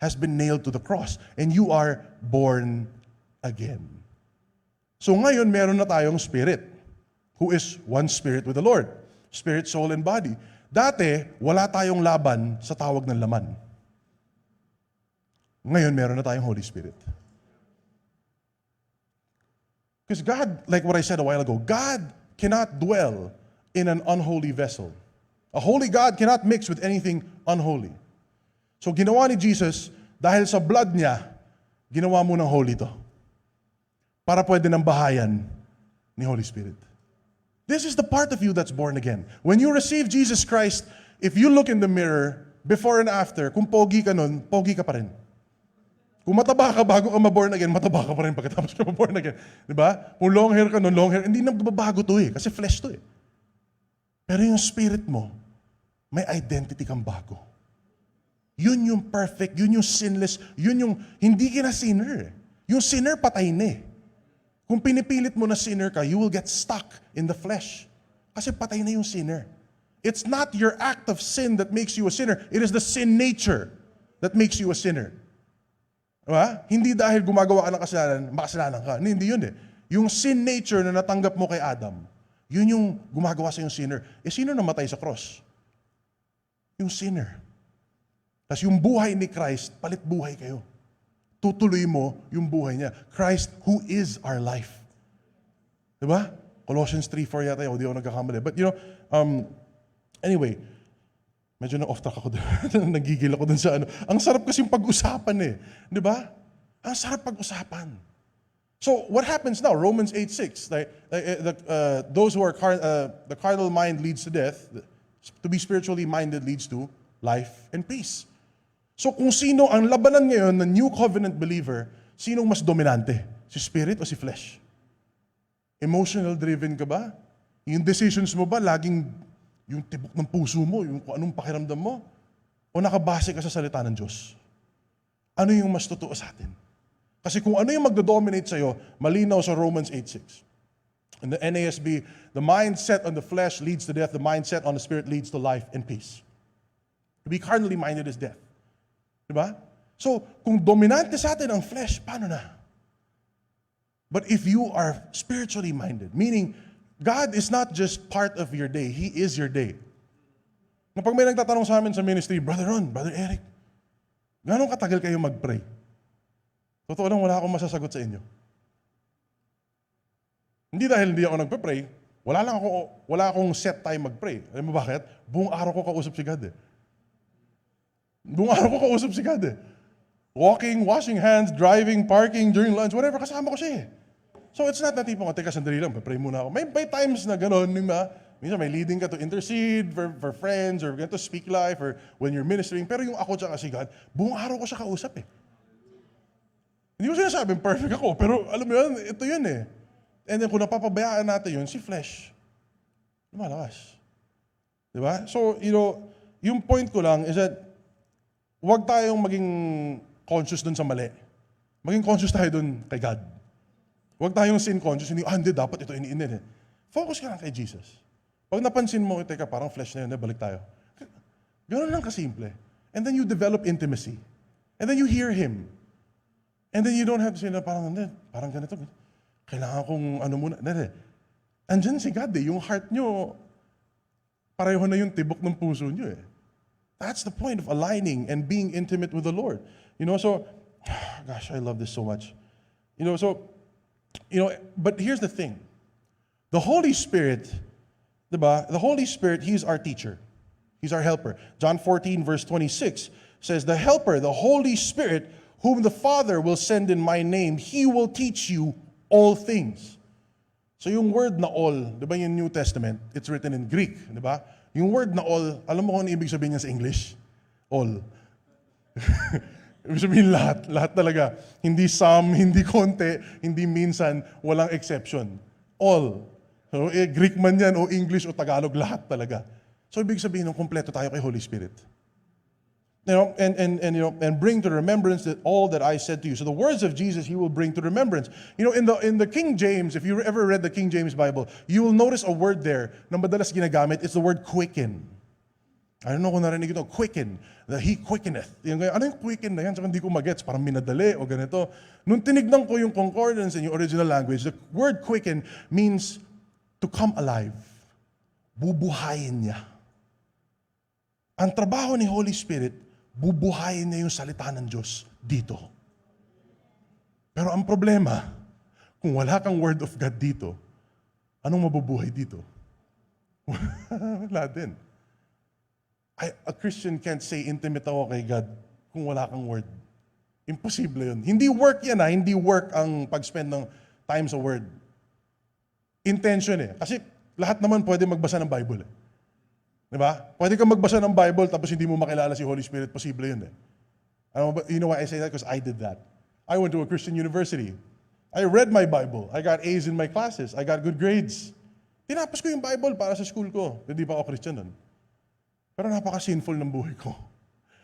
has been nailed to the cross. And you are born again. So ngayon, meron na tayong spirit, who is one spirit with the Lord. Spirit, soul, and body. Dati, wala tayong laban sa tawag ng laman. Ngayon, meron na tayong Holy Spirit. Because God, like what I said a while ago, God cannot dwell in an unholy vessel. A holy God cannot mix with anything unholy. So ginawa ni Jesus, dahil sa blood niya, ginawa mo ng holy to. Para pwede ng bahayan ni Holy Spirit. This is the part of you that's born again. When you receive Jesus Christ, if you look in the mirror, before and after, kung pogi ka nun, pogi ka pa rin. Kung mataba ka bago ka ma-born again, mataba ka pa rin pagkatapos ka ma-born again. Diba? Kung long hair ka nun, long hair, hindi na babago to eh. Kasi flesh to eh. Pero yung spirit mo, may identity kang bago. Yun yung perfect, yun yung sinless, yun yung hindi ka na sinner. Yung sinner patay na eh. Kung pinipilit mo na sinner ka, you will get stuck in the flesh. Kasi patay na yung sinner. It's not your act of sin that makes you a sinner. It is the sin nature that makes you a sinner. Diba? Hindi dahil gumagawa ka ng kasalanan, makasalanan ka. Hindi yun eh. Yung sin nature na natanggap mo kay Adam, yun yung gumagawa sa yung sinner. Eh sino namatay sa cross? Yung sinner. Tapos yung buhay ni Christ, palit buhay kayo. Tutuloy mo yung buhay niya. Christ who is our life. Diba? Colossians 3:4 yata yun. Hindi ako nagkakamali. But you know, anyway, medyo na-off track ako doon. Nagigil ako doon sa ano. Ang sarap kasing pag-usapan eh. Diba? Ang sarap pag-usapan. So, what happens now? Romans 8:6. Those who are, the carnal mind leads to death. To be spiritually minded leads to life and peace. So kung sino ang labanan ngayon ng New Covenant believer, sinong mas dominante? Si spirit o si flesh? Emotional driven ka ba? Yung decisions mo ba laging yung tibok ng puso mo, yung kung anong pakiramdam mo? O nakabase ka sa salita ng Diyos? Ano yung mas totoo sa atin? Kasi kung ano yung magdodominate sa'yo, malinaw sa Romans 8:6. In the NASB, the mindset on the flesh leads to death, the mindset on the spirit leads to life and peace. To be carnally minded is death. Diba? So, kung dominante sa atin ang flesh, paano na? But if you are spiritually minded, meaning, God is not just part of your day, He is your day. Kapag may nagtatanong sa amin sa ministry, Brother Ron, Brother Eric, gano'ng katagal kayo mag-pray? Totoo lang, wala akong masasagot sa inyo. Hindi dahil hindi ako nagpe-pray, wala akong set time mag-pray. Alam mo bakit? Buong araw ko kausap si God eh. Buong araw ko kausap si God eh. Walking, washing hands, driving, parking, during lunch, whatever, kasama ko siya eh. So it's not na tipong, teka, sandali lang, pray muna ako. May times na gano'n, minsan may leading ka to intercede for friends, or to speak life, or when you're ministering. Pero yung ako tsaka si God, buong araw ko siya kausap eh. Hindi ko sinasabing perfect ako, pero alam mo yun, ito yun eh. And then kung napapabayaan natin yun, si flesh, lumalakas. Diba? So, yung point ko lang is that, huwag tayong maging conscious dun sa mali. Maging conscious tayo dun kay God. Huwag tayong sin conscious, hindi dapat ito iniinin eh. Focus ka lang kay Jesus. Pag napansin mo, teka, parang flesh na yun, balik tayo. Ganoon lang kasimple. And then you develop intimacy. And then you hear Him. And then you don't have to say na parang ganito. Kailangan kong ano muna. Andyan si God eh. Yung heart nyo, pareho na yung tibok ng puso nyo eh. That's the point of aligning and being intimate with the Lord. So, gosh, I love this so much. But here's the thing. The Holy Spirit, diba? The Holy Spirit, He's our teacher. He's our helper. John 14, verse 26 says, the helper, the Holy Spirit, whom the Father will send in my name, He will teach you all things. So yung word na all, di ba yung New Testament, it's written in Greek, di ba? Yung word na all, alam mo kung ano ibig sabihin niya sa English? All. Ibig sabihin lahat, lahat talaga. Hindi some, hindi konti, hindi minsan, walang exception. All. So, Greek man yan, o English, o Tagalog, lahat talaga. So ibig sabihin ng kompleto tayo kay Holy Spirit. And bring to remembrance that all that I said to you. So the words of Jesus, He will bring to remembrance. In the King James, if you ever read the King James Bible, you will notice a word there na madalas ginagamit. It's the word quicken. I don't know kung narinig ito, quicken. That He quickeneth. Ano yung quicken na yan? Saka hindi ko magets, parang minadali o ganito. Nung tinignan ko yung concordance in yung original language, the word quicken means to come alive. Bubuhayin niya. Ang trabaho ni Holy Spirit, bubuhayin niya yung salita ng Diyos dito. Pero ang problema, kung wala kang Word of God dito, anong mabubuhay dito? Wala din. A Christian can't say intimate ako kay God kung wala kang Word. Imposible yun. Hindi work yan hindi work ang pag-spend ng time sa Word. Intention Kasi lahat naman pwede magbasa ng Bible Diba? Pwede kang magbasa ng Bible tapos hindi mo makilala si Holy Spirit. Posible yun You know why I say that? Because I did that. I went to a Christian university. I read my Bible. I got A's in my classes. I got good grades. Tinapos ko yung Bible para sa school ko. Hindi pa ako Christian nun. Pero napaka-sinful ng buhay ko.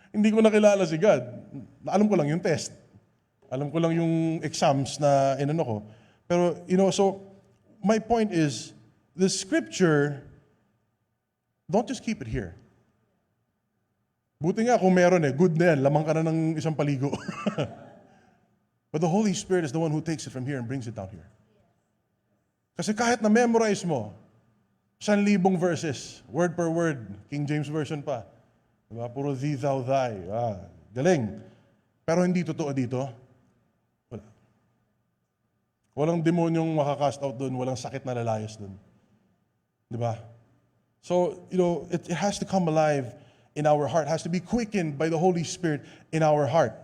Hindi ko nakilala si God. Alam ko lang yung test. Alam ko lang yung exams na inano ko. Pero, so my point is, the Scripture, don't just keep it here. Buti nga kung meron good na yan, lamang ka na ng isang paligo. But the Holy Spirit is the one who takes it from here and brings it down here. Kasi kahit na memorize mo, 1,000 verses, word per word, King James Version pa. Diba? Puro thee, thou, thy. Galing. Pero hindi totoo dito. Wala. Walang demonyong makakast out doon, walang sakit na lalayas doon. Diba? So, it has to come alive in our heart. It has to be quickened by the Holy Spirit in our heart.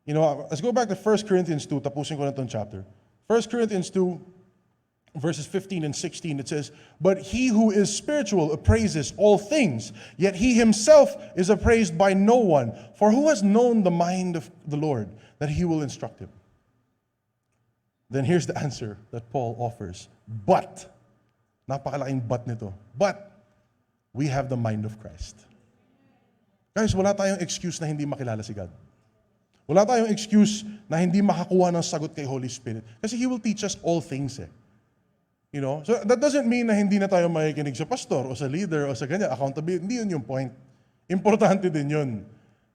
Let's go back to 1 Corinthians 2. Tapusin ko na itong chapter. 1 Corinthians 2, verses 15 and 16, it says, "But he who is spiritual appraises all things, yet he himself is appraised by no one. For who has known the mind of the Lord, that he will instruct him?" Then here's the answer that Paul offers. But, napakalaking but nito. But, we have the mind of Christ. Guys, wala tayong excuse na hindi makilala si God. Wala tayong excuse na hindi makakuha ng sagot kay Holy Spirit. Kasi He will teach us all things So that doesn't mean na hindi na tayo makikinig sa pastor o sa leader o sa ganyan. Accountability, hindi yun yung point. Importante din yun.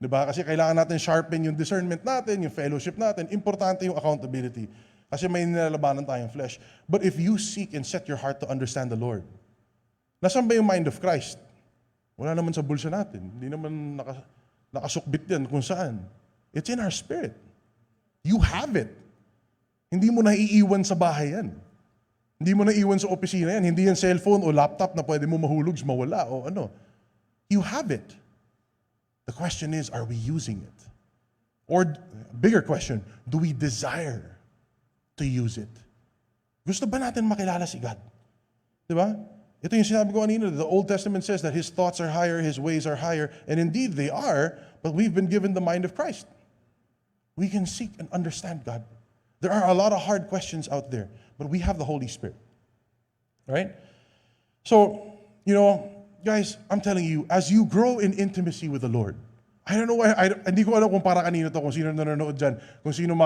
Diba? Kasi kailangan natin sharpen yung discernment natin, yung fellowship natin. Importante yung accountability. Kasi may nilalabanan tayong flesh. But if you seek and set your heart to understand the Lord, nasaan ba yung mind of Christ? Wala naman sa bulsa natin. Hindi naman nakasukbit yan kung saan. It's in our spirit. You have it. Hindi mo na iiwan sa bahay yan. Hindi mo na iwan sa opisina yan. Hindi yan cellphone o laptop na pwede mo mahulog, mawala o ano. You have it. The question is, are we using it? Or, bigger question, do we desire to use it? Gusto ba natin makilala si God? Diba? Ito yung sinabi ko kanina. The Old Testament says that His thoughts are higher, His ways are higher. And indeed, they are, but we've been given the mind of Christ. We can seek and understand God. There are a lot of hard questions out there, but we have the Holy Spirit. Right? So, guys, I'm telling you, as you grow in intimacy with the Lord, I don't know why, hindi ko alam kung para kanino to, kung sino nanonood dyan, kung sino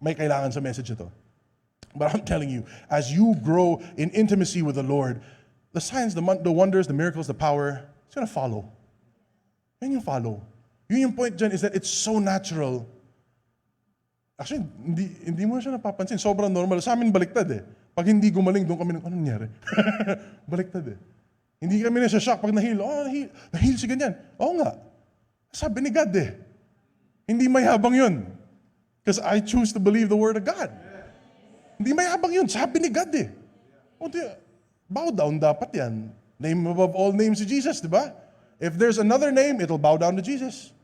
may kailangan sa message ito. But I'm telling you, as you grow in intimacy with the Lord, the signs, the wonders, the miracles, the power, it's going to follow. Yan yung follow. Yun yung point dyan is that it's so natural. Actually, hindi mo siya napapansin. Sobrang normal. Sa amin, baliktad Pag hindi gumaling, doon kami, anong nangyari? Baliktad Hindi kami nasa-shock pag nahil. Nahil si ganyan. Oo nga. Sabi ni God Hindi mayabang yun. Because I choose to believe the Word of God. Hindi mayabang yun. Sabi ni God bow down dapat yan. Name above all names si Jesus, di ba? If there's another name, it'll bow down to Jesus.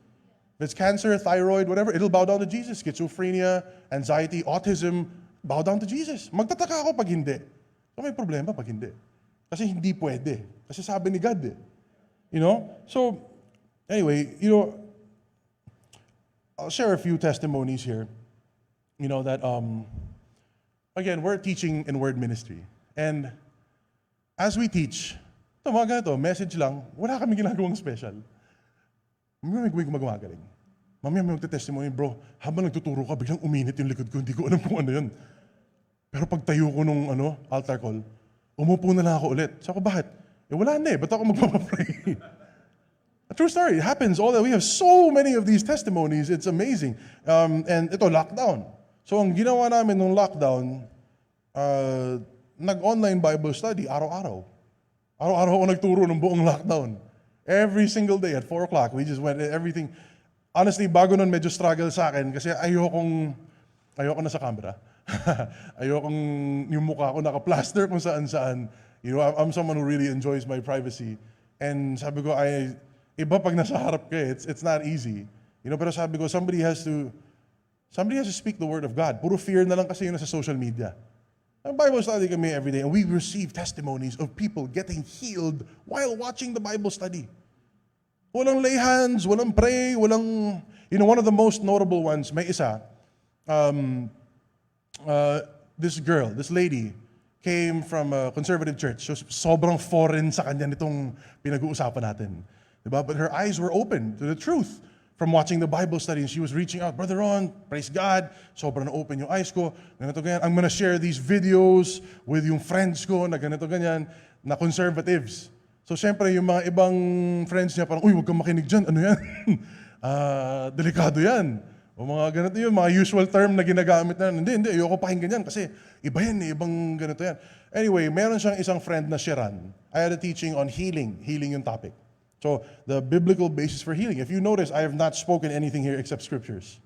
If it's cancer, thyroid, whatever, it'll bow down to Jesus. Schizophrenia, anxiety, autism, bow down to Jesus. Magtataka ako pag hindi. So may problema pag hindi. Kasi hindi pwede. Kasi sabi ni God eh. You know? So, anyway, I'll share a few testimonies here. You know, that, again, we're teaching in word ministry. And as we teach, ito, mga ganito, message lang, wala kami ginagawang special. Mamaya may gumagaling. Mamaya may magte-testimony, bro, habang nagtuturo ka, biglang uminit yung likod ko, hindi ko alam kung ano yun. Pero pag tayo ko nung altar call, umupo na lang ako ulit. So ako, bakit? Wala na ba't ako magpapapray? A true story, it happens all that. We have so many of these testimonies, it's amazing. And ito, lockdown. So ang ginawa namin nung lockdown, nag-online Bible study, araw-araw. Araw-araw ako nagturo ng buong lockdown. Every single day at 4 o'clock, we just went, everything. Honestly, bago nun medyo struggle sa akin kasi ayoko na sa camera. Ayokong yung mukha ko naka-plaster kung saan-saan. You know, I'm someone who really enjoys my privacy. And sabi ko, iba pag nasa harap ka, it's not easy. You know, pero sabi ko, somebody has to speak the word of God. Puro fear na lang kasi yun sa social media. Ang Bible study kami every day, and we receive testimonies of people getting healed while watching the Bible study. Walang lay hands, walang pray, walang... You know, one of the most notable ones, may isa, this lady, came from a conservative church. So sobrang foreign sa kanya nitong pinag-uusapan natin. Diba? But her eyes were open to the truth from watching the Bible study. And she was reaching out, Brother Ron, praise God, sobrang na-open yung eyes ko. Ganito, ganyan. I'm gonna share these videos with yung friends ko na ganito, ganyan, na conservatives. So syempre, yung mga ibang friends niya parang, uy, huwag kang makinig dyan. Ano yan? Delikado yan. O mga ganito yun, mga usual term na ginagamit na, hindi, ayoko pakinggan yan kasi iba yan, ibang ganito yan. Anyway, meron siyang isang friend na Sharon. I had a teaching on healing yung topic. So, the biblical basis for healing. If you notice, I have not spoken anything here except scriptures.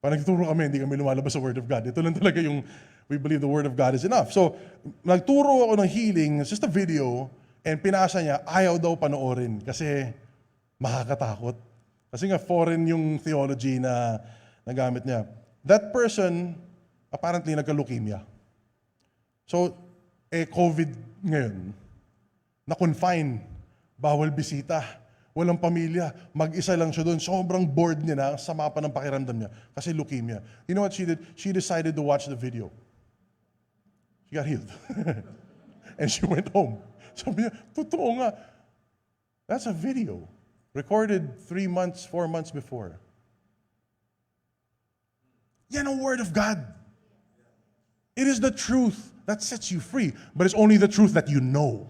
Pag nagturo kami, hindi kami lumalabas sa Word of God. Ito lang talaga yung, we believe the Word of God is enough. So, nagturo ako ng healing, it's just a video, and pinasa niya, ayaw daw panoorin kasi makakatakot. Kasi nga foreign yung theology na nagamit niya. That person, apparently nagka-leukemia. So, COVID ngayon, na-confine, bawal bisita, walang pamilya, mag-isa lang siya doon, sobrang bored niya na, sama pa ng pakiramdam niya, kasi leukemia. You know what she did? She decided to watch the video. She got healed. And she went home. Sabi niya, totoo nga. That's a video. Recorded 3 months, 4 months before. Yan ang Word of God. It is the truth that sets you free, but it's only the truth that you know.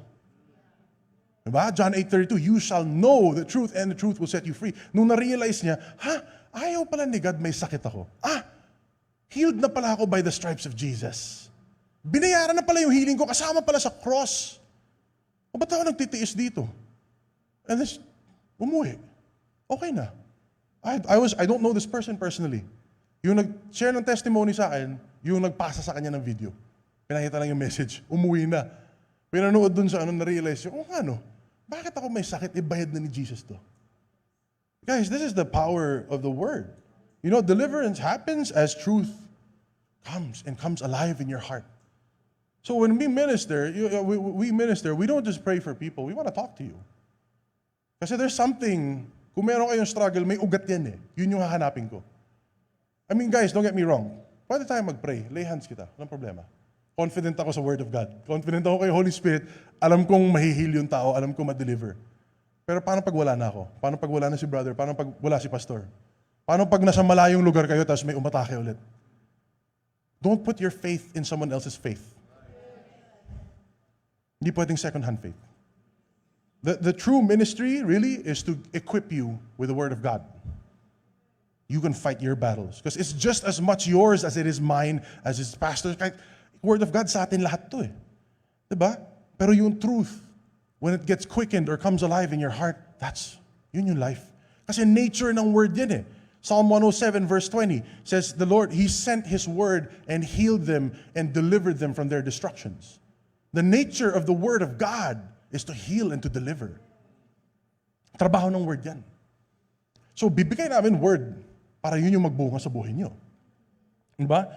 Diba? John 8:32, you shall know the truth and the truth will set you free. Nung na-realize niya, ayaw pala ni God, may sakit ako. Healed na pala ako by the stripes of Jesus. Binayaran na pala yung healing ko, kasama pala sa cross. O ba't ako nagtitiis dito? And then, umuwi. Okay na. I don't know this person personally. Yung nag-share ng testimony sa akin, yung nagpasa sa kanya ng video. Pinakita lang yung message, umuwi na. Pinanood dun sa na-realize yung, bakit ako may sakit, ibayad na ni Jesus to? Guys, this is the power of the Word. You know, deliverance happens as truth comes alive in your heart. So when we minister, we don't just pray for people, we want to talk to you. Kasi there's something, kung meron kayong struggle, may ugat yan eh. Yun yung hahanapin ko. I mean, guys, don't get me wrong. Pwede tayo mag-pray, lay hands kita, walang problema. Confident ako sa Word of God. Confident ako kay Holy Spirit. Alam kong mahihil yung tao, alam kong ma-deliver. Pero paano pag wala na ako? Paano pag wala na si brother? Paano pag wala si pastor? Paano pag nasa malayong lugar kayo tapos may umatake ulit? Don't put your faith in someone else's faith. Hindi pwedeng second-hand faith. The true ministry really is to equip you with the Word of God. You can fight your battles. Because it's just as much yours as it is mine, as his pastor. Word of God sa atin lahat to eh. Diba? Pero yung truth, when it gets quickened or comes alive in your heart, yun yung life. Kasi nature ng word yan eh. Psalm 107 verse 20 says, the Lord, He sent His word and healed them and delivered them from their destructions. The nature of the Word of God is to heal and to deliver. Trabaho ng word yan. So, bibigay namin word para yun yung magbunga sa buhay nyo. Diba?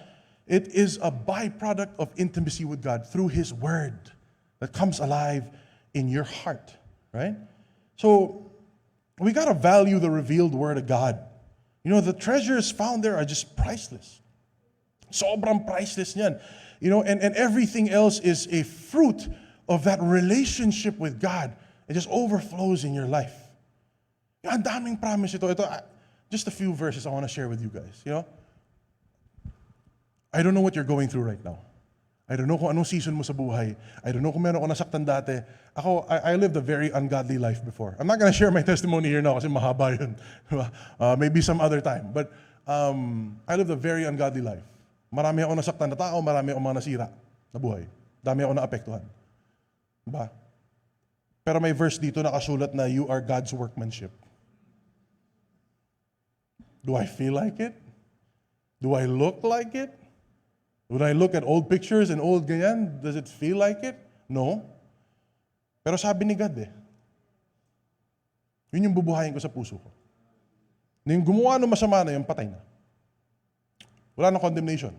It is a byproduct of intimacy with God through His Word that comes alive in your heart, right? So, we gotta value the revealed Word of God. You know, the treasures found there are just priceless. Sobrang priceless niyan. You know, and everything else is a fruit of that relationship with God. It just overflows in your life. Ang daming promise ito. Just a few verses I want to share with you guys. You know, I don't know what you're going through right now. I don't know kung anong season mo sa buhay. I don't know kung meron ko nasaktan dati. I lived a very ungodly life before. I'm not gonna share my testimony here now kasi mahaba yun. Maybe some other time. But I lived a very ungodly life. Marami ako nasaktan na tao, marami ako mga nasira na buhay. Dami ako naapektuhan. Diba? Pero may verse dito nakasulat na you are God's workmanship. Do I feel like it? Do I look like it? When I look at old pictures and old ganyan, does it feel like it? No. Pero sabi ni God yun yung bubuhayin ko sa puso ko. Na yung gumawa ng masama na yung patay na. Wala na condemnation.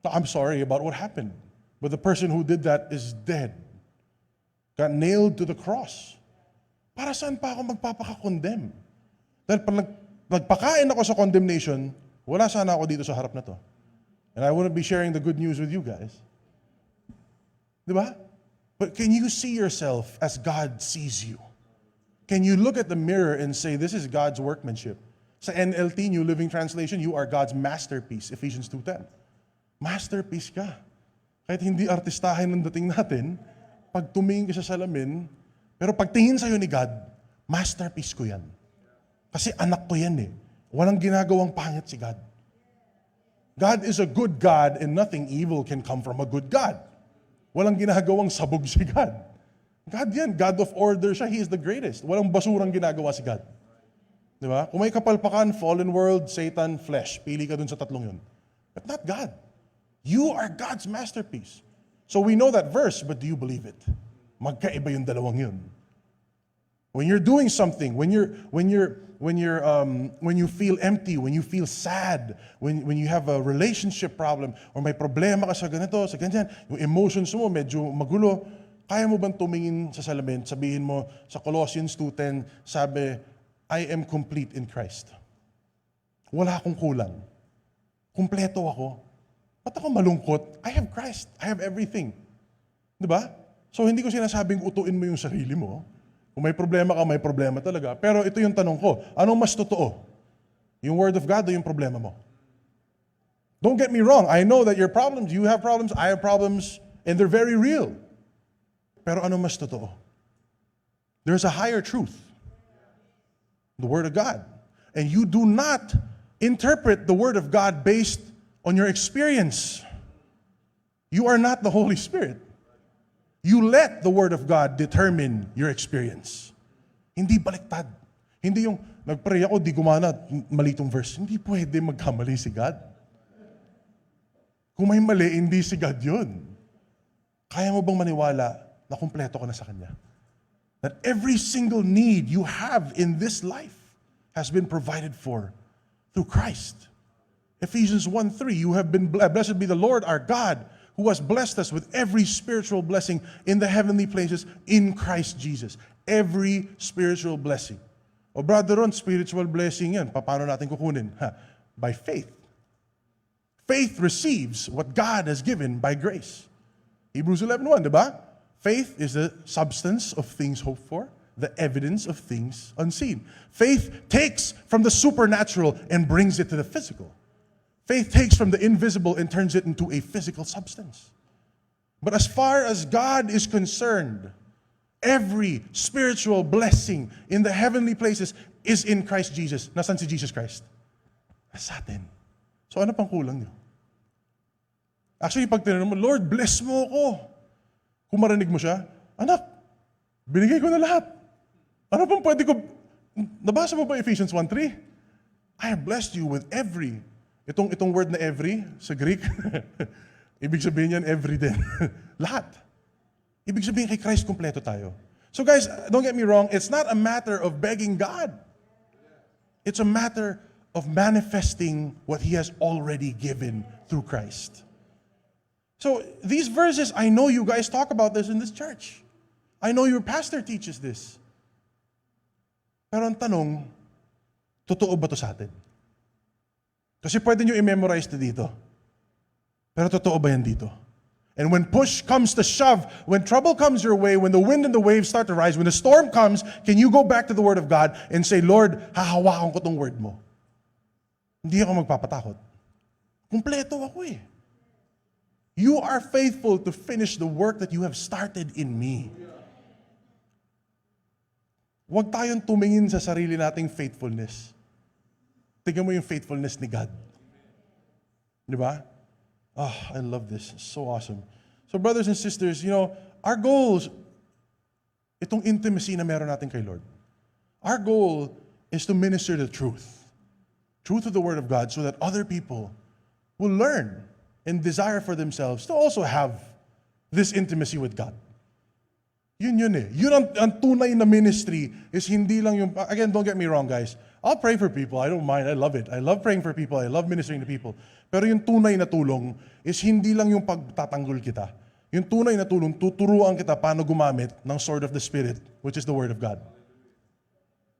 I'm sorry about what happened. But the person who did that is dead. Got nailed to the cross. Para saan pa ako magpapaka-condemn? Dahil pag nagpakain ako sa condemnation, wala sana ako dito sa harap na to. And I wouldn't be sharing the good news with you guys. Diba? But can you see yourself as God sees you? Can you look at the mirror and say, this is God's workmanship? Sa NLT, New Living Translation, you are God's masterpiece, Ephesians 2:10. Masterpiece ka. Kahit hindi artistahin ng dating natin, pag tumingin ka sa salamin, pero pagtingin sa'yo ni God, masterpiece ko yan. Kasi anak ko yan eh. Walang ginagawang pangit si God. God is a good God and nothing evil can come from a good God. Walang ginagawang sabog si God. God yan, God of order siya. He is the greatest. Walang basurang ginagawa si God. Di ba? Kung may kapalpakan, fallen world, Satan, flesh, pili ka dun sa tatlong yun. But not God. You are God's masterpiece. So we know that verse, but do you believe it? Magkaiba yung dalawang yun. When you're doing something, when you feel empty, when you feel sad, when you have a relationship problem, or may problema ka sa ganito, sa ganyan, yung emotions mo medyo magulo, kaya mo bang tumingin sa salamin, sabihin mo sa Colossians 2:10, sabi, I am complete in Christ. Wala akong kulang. Kumpleto ako. Ba't ako malungkot? I have Christ. I have everything. Diba? So hindi ko sinasabing utuin mo yung sarili mo. Kung may problema ka, may problema talaga. Pero ito yung tanong ko, anong mas totoo? Yung Word of God o yung problema mo? Don't get me wrong, I know that your problems, you have problems, I have problems, and they're very real. Pero anong mas totoo? There's a higher truth. The Word of God. And you do not interpret the Word of God based on your experience. You are not the Holy Spirit. You let the Word of God determine your experience. Hindi baliktad. Hindi yung, nagpray ako, di gumana, mali tong verse. Hindi pwede magkamali si God. Kung may mali, hindi si God yun. Kaya mo bang maniwala na kumpleto ka na sa Kanya? That every single need you have in this life has been provided for through Christ. Ephesians 1:3, you have been blessed be the Lord our God, who has blessed us with every spiritual blessing in the heavenly places in Christ Jesus. Every spiritual blessing. O brother Ron, spiritual blessing yan. Paano natin kukunin? By faith. Faith receives what God has given by grace. Hebrews 11:1, diba? Faith is the substance of things hoped for, the evidence of things unseen. Faith takes from the supernatural and brings it to the physical. Faith takes from the invisible and turns it into a physical substance. But as far as God is concerned, every spiritual blessing in the heavenly places is in Christ Jesus. Nasaan si Jesus Christ? Nasa atin. So ano pang kulang niyo? Actually, pag tinanong mo, Lord, bless mo ako. Kung marinig mo siya, anak, binigay ko na lahat. Ano pang pwede ko? Nabasa mo ba Ephesians 1:3? I have blessed you with every. Itong word na every, sa Greek, ibig sabihin yan every din. Lahat. Ibig sabihin kay Christ kumpleto tayo. So guys, don't get me wrong, it's not a matter of begging God. It's a matter of manifesting what He has already given through Christ. So these verses, I know you guys talk about this in this church. I know your pastor teaches this. Pero ang tanong, totoo ba to sa atin? Kasi pwede nyo i-memorize to dito. Pero totoo ba yan dito? And when push comes to shove, when trouble comes your way, when the wind and the waves start to rise, when the storm comes, can you go back to the Word of God and say, Lord, hahawakan ko tong word mo. Hindi ako magpapatakot. Kumpleto ako eh. You are faithful to finish the work that you have started in me. Huwag tayong tumingin sa sarili nating faithfulness. Tingnan mo yung faithfulness ni God. Di ba? Oh, I love this. It's so awesome. So brothers and sisters, our goals, itong intimacy na meron natin kay Lord. Our goal is to minister the truth. Truth of the Word of God so that other people will learn and desire for themselves to also have this intimacy with God. Yun eh. Yun ang tunay na ministry is hindi lang yung, again, don't get me wrong guys, I'll pray for people, I don't mind, I love it. I love praying for people, I love ministering to people. Pero yung tunay na tulong is hindi lang yung pagtatanggol kita. Yung tunay na tulong, tuturuan kita paano gumamit ng sword of the Spirit, which is the Word of God.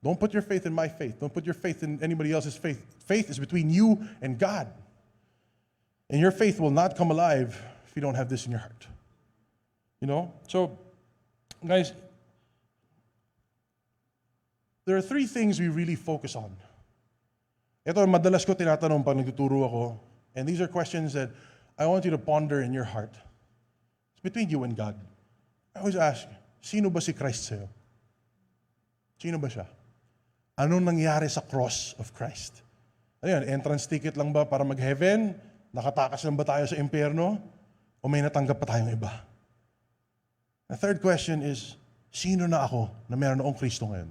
Don't put your faith in my faith. Don't put your faith in anybody else's faith. Faith is between you and God. And your faith will not come alive if you don't have this in your heart. So, guys, there are three things we really focus on. Ito, madalas ko tinatanong pag nagtuturo ako. And these are questions that I want you to ponder in your heart. It's between you and God. I always ask, sino ba si Christ sa'yo? Sino ba siya? Anong nangyari sa cross of Christ? Ano yan, entrance ticket lang ba para mag-heaven? Nakatakas lang ba tayo sa impyerno? O may natanggap pa tayong iba? The third question is, sino na ako na meron akong Kristo ngayon?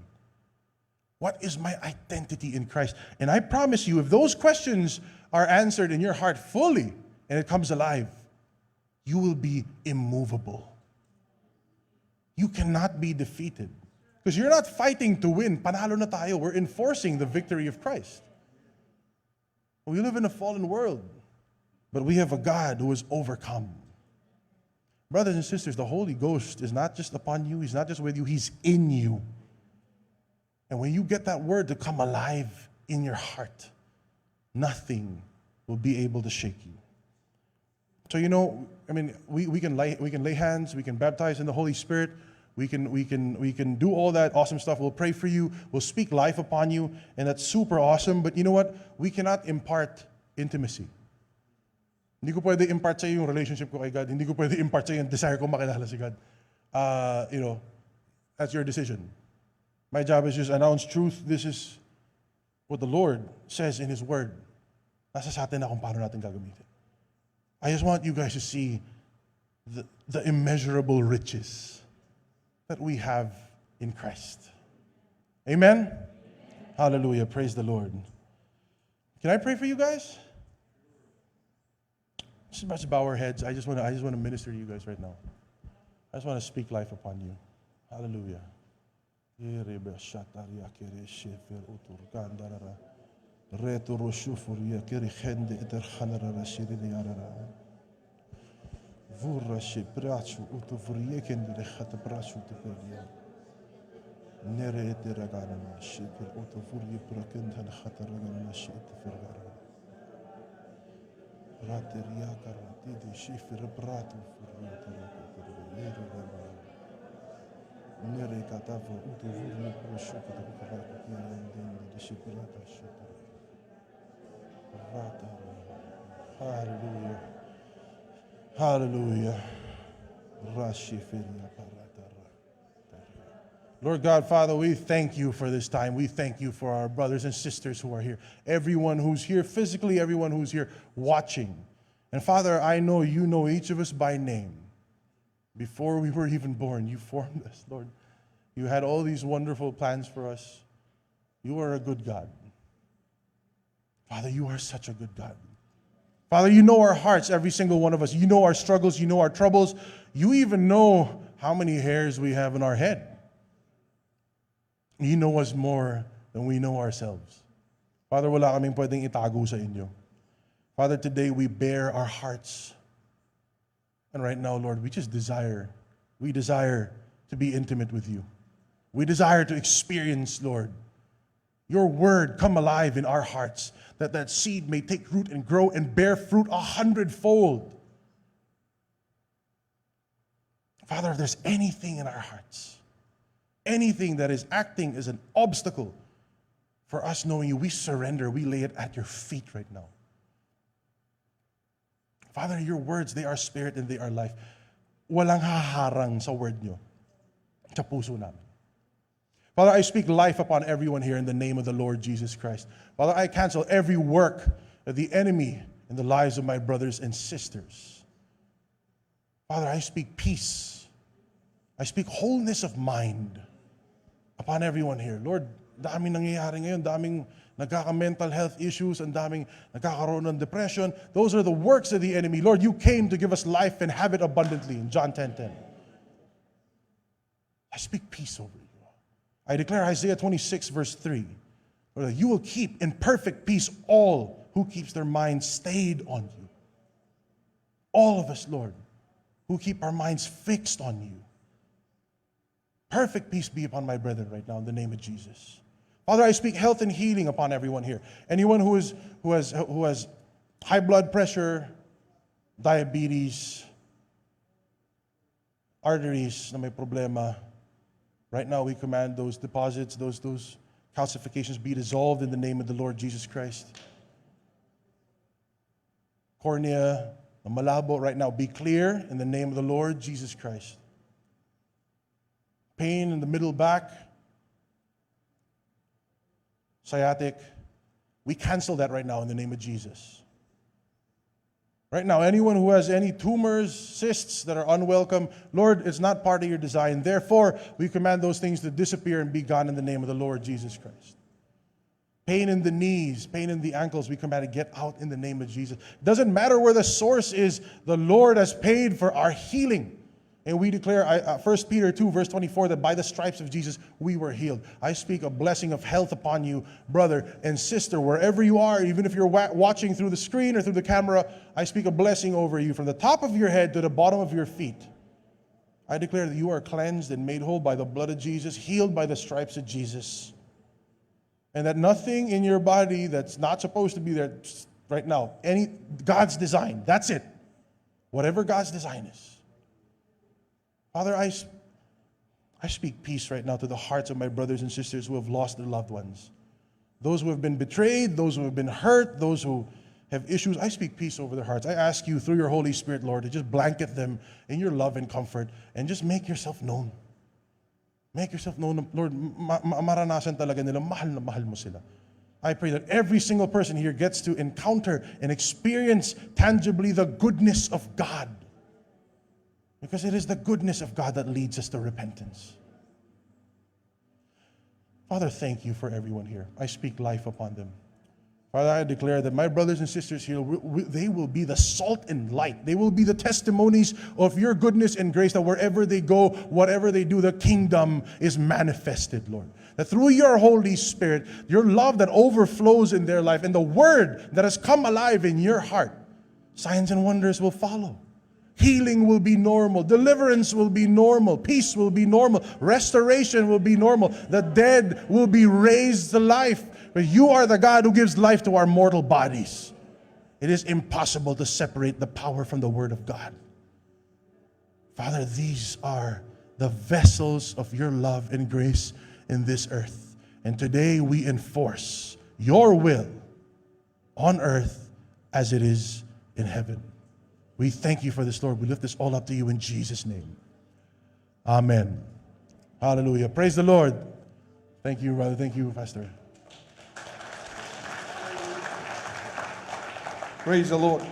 What is my identity in Christ? And I promise you, if those questions are answered in your heart fully and it comes alive, you will be immovable. You cannot be defeated. Because you're not fighting to win. Panalo na tayo. We're enforcing the victory of Christ. We live in a fallen world, but we have a God who is overcome. Brothers and sisters, the Holy Ghost is not just upon you. He's not just with you. He's in you. And when you get that word to come alive in your heart, nothing will be able to shake you. So we can lay hands, we can baptize in the Holy Spirit, we can do all that awesome stuff. We'll pray for you, we'll speak life upon you, and that's super awesome. But you know what? We cannot impart intimacy. Hindi ko pwede impart sa iyo yung relationship ko kay God. Hindi ko pwede impart sa iyo yung desire ko makilala si God. That's your decision. My job is just announce truth. This is what the Lord says in His Word. Nasa sa atin na kung paano natin gagamitin. I just want you guys to see the immeasurable riches that we have in Christ. Amen? Hallelujah. Praise the Lord. Can I pray for you guys? Just bow our heads. I just want to minister to you guys right now. I just want to speak life upon you. Hallelujah. Hallelujah. Hallelujah. Lord God, Father, we thank you for this time. We thank you for our brothers and sisters who are here. Everyone who's here physically, everyone who's here watching. And Father, I know you know each of us by name. Before we were even born, you formed us, Lord. You had all these wonderful plans for us. You are a good God. Father, you are such a good God. Father, you know our hearts, every single one of us. You know our struggles. You know our troubles. You even know how many hairs we have in our head. You know us more than we know ourselves. Father, wala kaming pwedeng itago sa inyo. Father, today we bare our hearts. And right now, Lord, we desire to be intimate with you. We desire to experience, Lord, your word come alive in our hearts, that seed may take root and grow and bear fruit 100-fold. Father, if there's anything in our hearts, anything that is acting as an obstacle for us knowing you, we surrender, we lay it at your feet right now. Father, your words, they are spirit and they are life. Walang haharang sa word nyo, sa puso namin. Father, I speak life upon everyone here in the name of the Lord Jesus Christ. Father, I cancel every work of the enemy in the lives of my brothers and sisters. Father, I speak peace. I speak wholeness of mind upon everyone here. Lord, daming nangyayari ngayon, daming nagkaka-mental health issues, and daming nagkakaroon ng depression. Those are the works of the enemy. Lord, you came to give us life and have it abundantly in John 10:10. I speak peace over you. I declare Isaiah 26 verse 3. Lord, you will keep in perfect peace all who keeps their minds stayed on you. All of us, Lord, who keep our minds fixed on you. Perfect peace be upon my brethren right now in the name of Jesus. Father, I speak health and healing upon everyone here. Anyone who has high blood pressure, diabetes, arteries na may problema, right now we command those deposits, those calcifications be dissolved in the name of the Lord Jesus Christ. Cornea, na malabo right now be clear in the name of the Lord Jesus Christ. Pain in the middle back, sciatic, we cancel that right now in the name of Jesus. Right now, anyone who has any tumors, cysts that are unwelcome, Lord, it's not part of your design. Therefore, we command those things to disappear and be gone in the name of the Lord Jesus Christ. Pain in the knees, pain in the ankles, we command to get out in the name of Jesus. Doesn't matter where the source is, the Lord has paid for our healing. And we declare 1 Peter 2 verse 24 that by the stripes of Jesus we were healed. I speak a blessing of health upon you, brother and sister, wherever you are, even if you're watching through the screen or through the camera. I speak a blessing over you from the top of your head to the bottom of your feet. I declare that you are cleansed and made whole by the blood of Jesus, healed by the stripes of Jesus. And that nothing in your body that's not supposed to be there right now, God's design, that's it. Whatever God's design is. Father, I speak peace right now to the hearts of my brothers and sisters who have lost their loved ones. Those who have been betrayed, those who have been hurt, those who have issues. I speak peace over their hearts. I ask you through your Holy Spirit, Lord, to just blanket them in your love and comfort and just make yourself known. Make yourself known, Lord, maranasan talaga nila, mahal na mahal mo sila. I pray that every single person here gets to encounter and experience tangibly the goodness of God. Because it is the goodness of God that leads us to repentance. Father, thank you for everyone here. I speak life upon them. Father, I declare that my brothers and sisters here, they will be the salt and light. They will be the testimonies of your goodness and grace, that wherever they go, whatever they do, the kingdom is manifested, Lord. That through your Holy Spirit, your love that overflows in their life, and the word that has come alive in your heart, signs and wonders will follow. Healing will be normal. Deliverance will be normal. Peace will be normal. Restoration will be normal. The dead will be raised to life. But you are the God who gives life to our mortal bodies. It is impossible to separate the power from the Word of God. Father, these are the vessels of your love and grace in this earth. And today we enforce your will on earth as it is in heaven. We thank you for this, Lord. We lift this all up to you in Jesus' name. Amen. Hallelujah. Praise the Lord. Thank you, brother. Thank you, Pastor. Praise the Lord.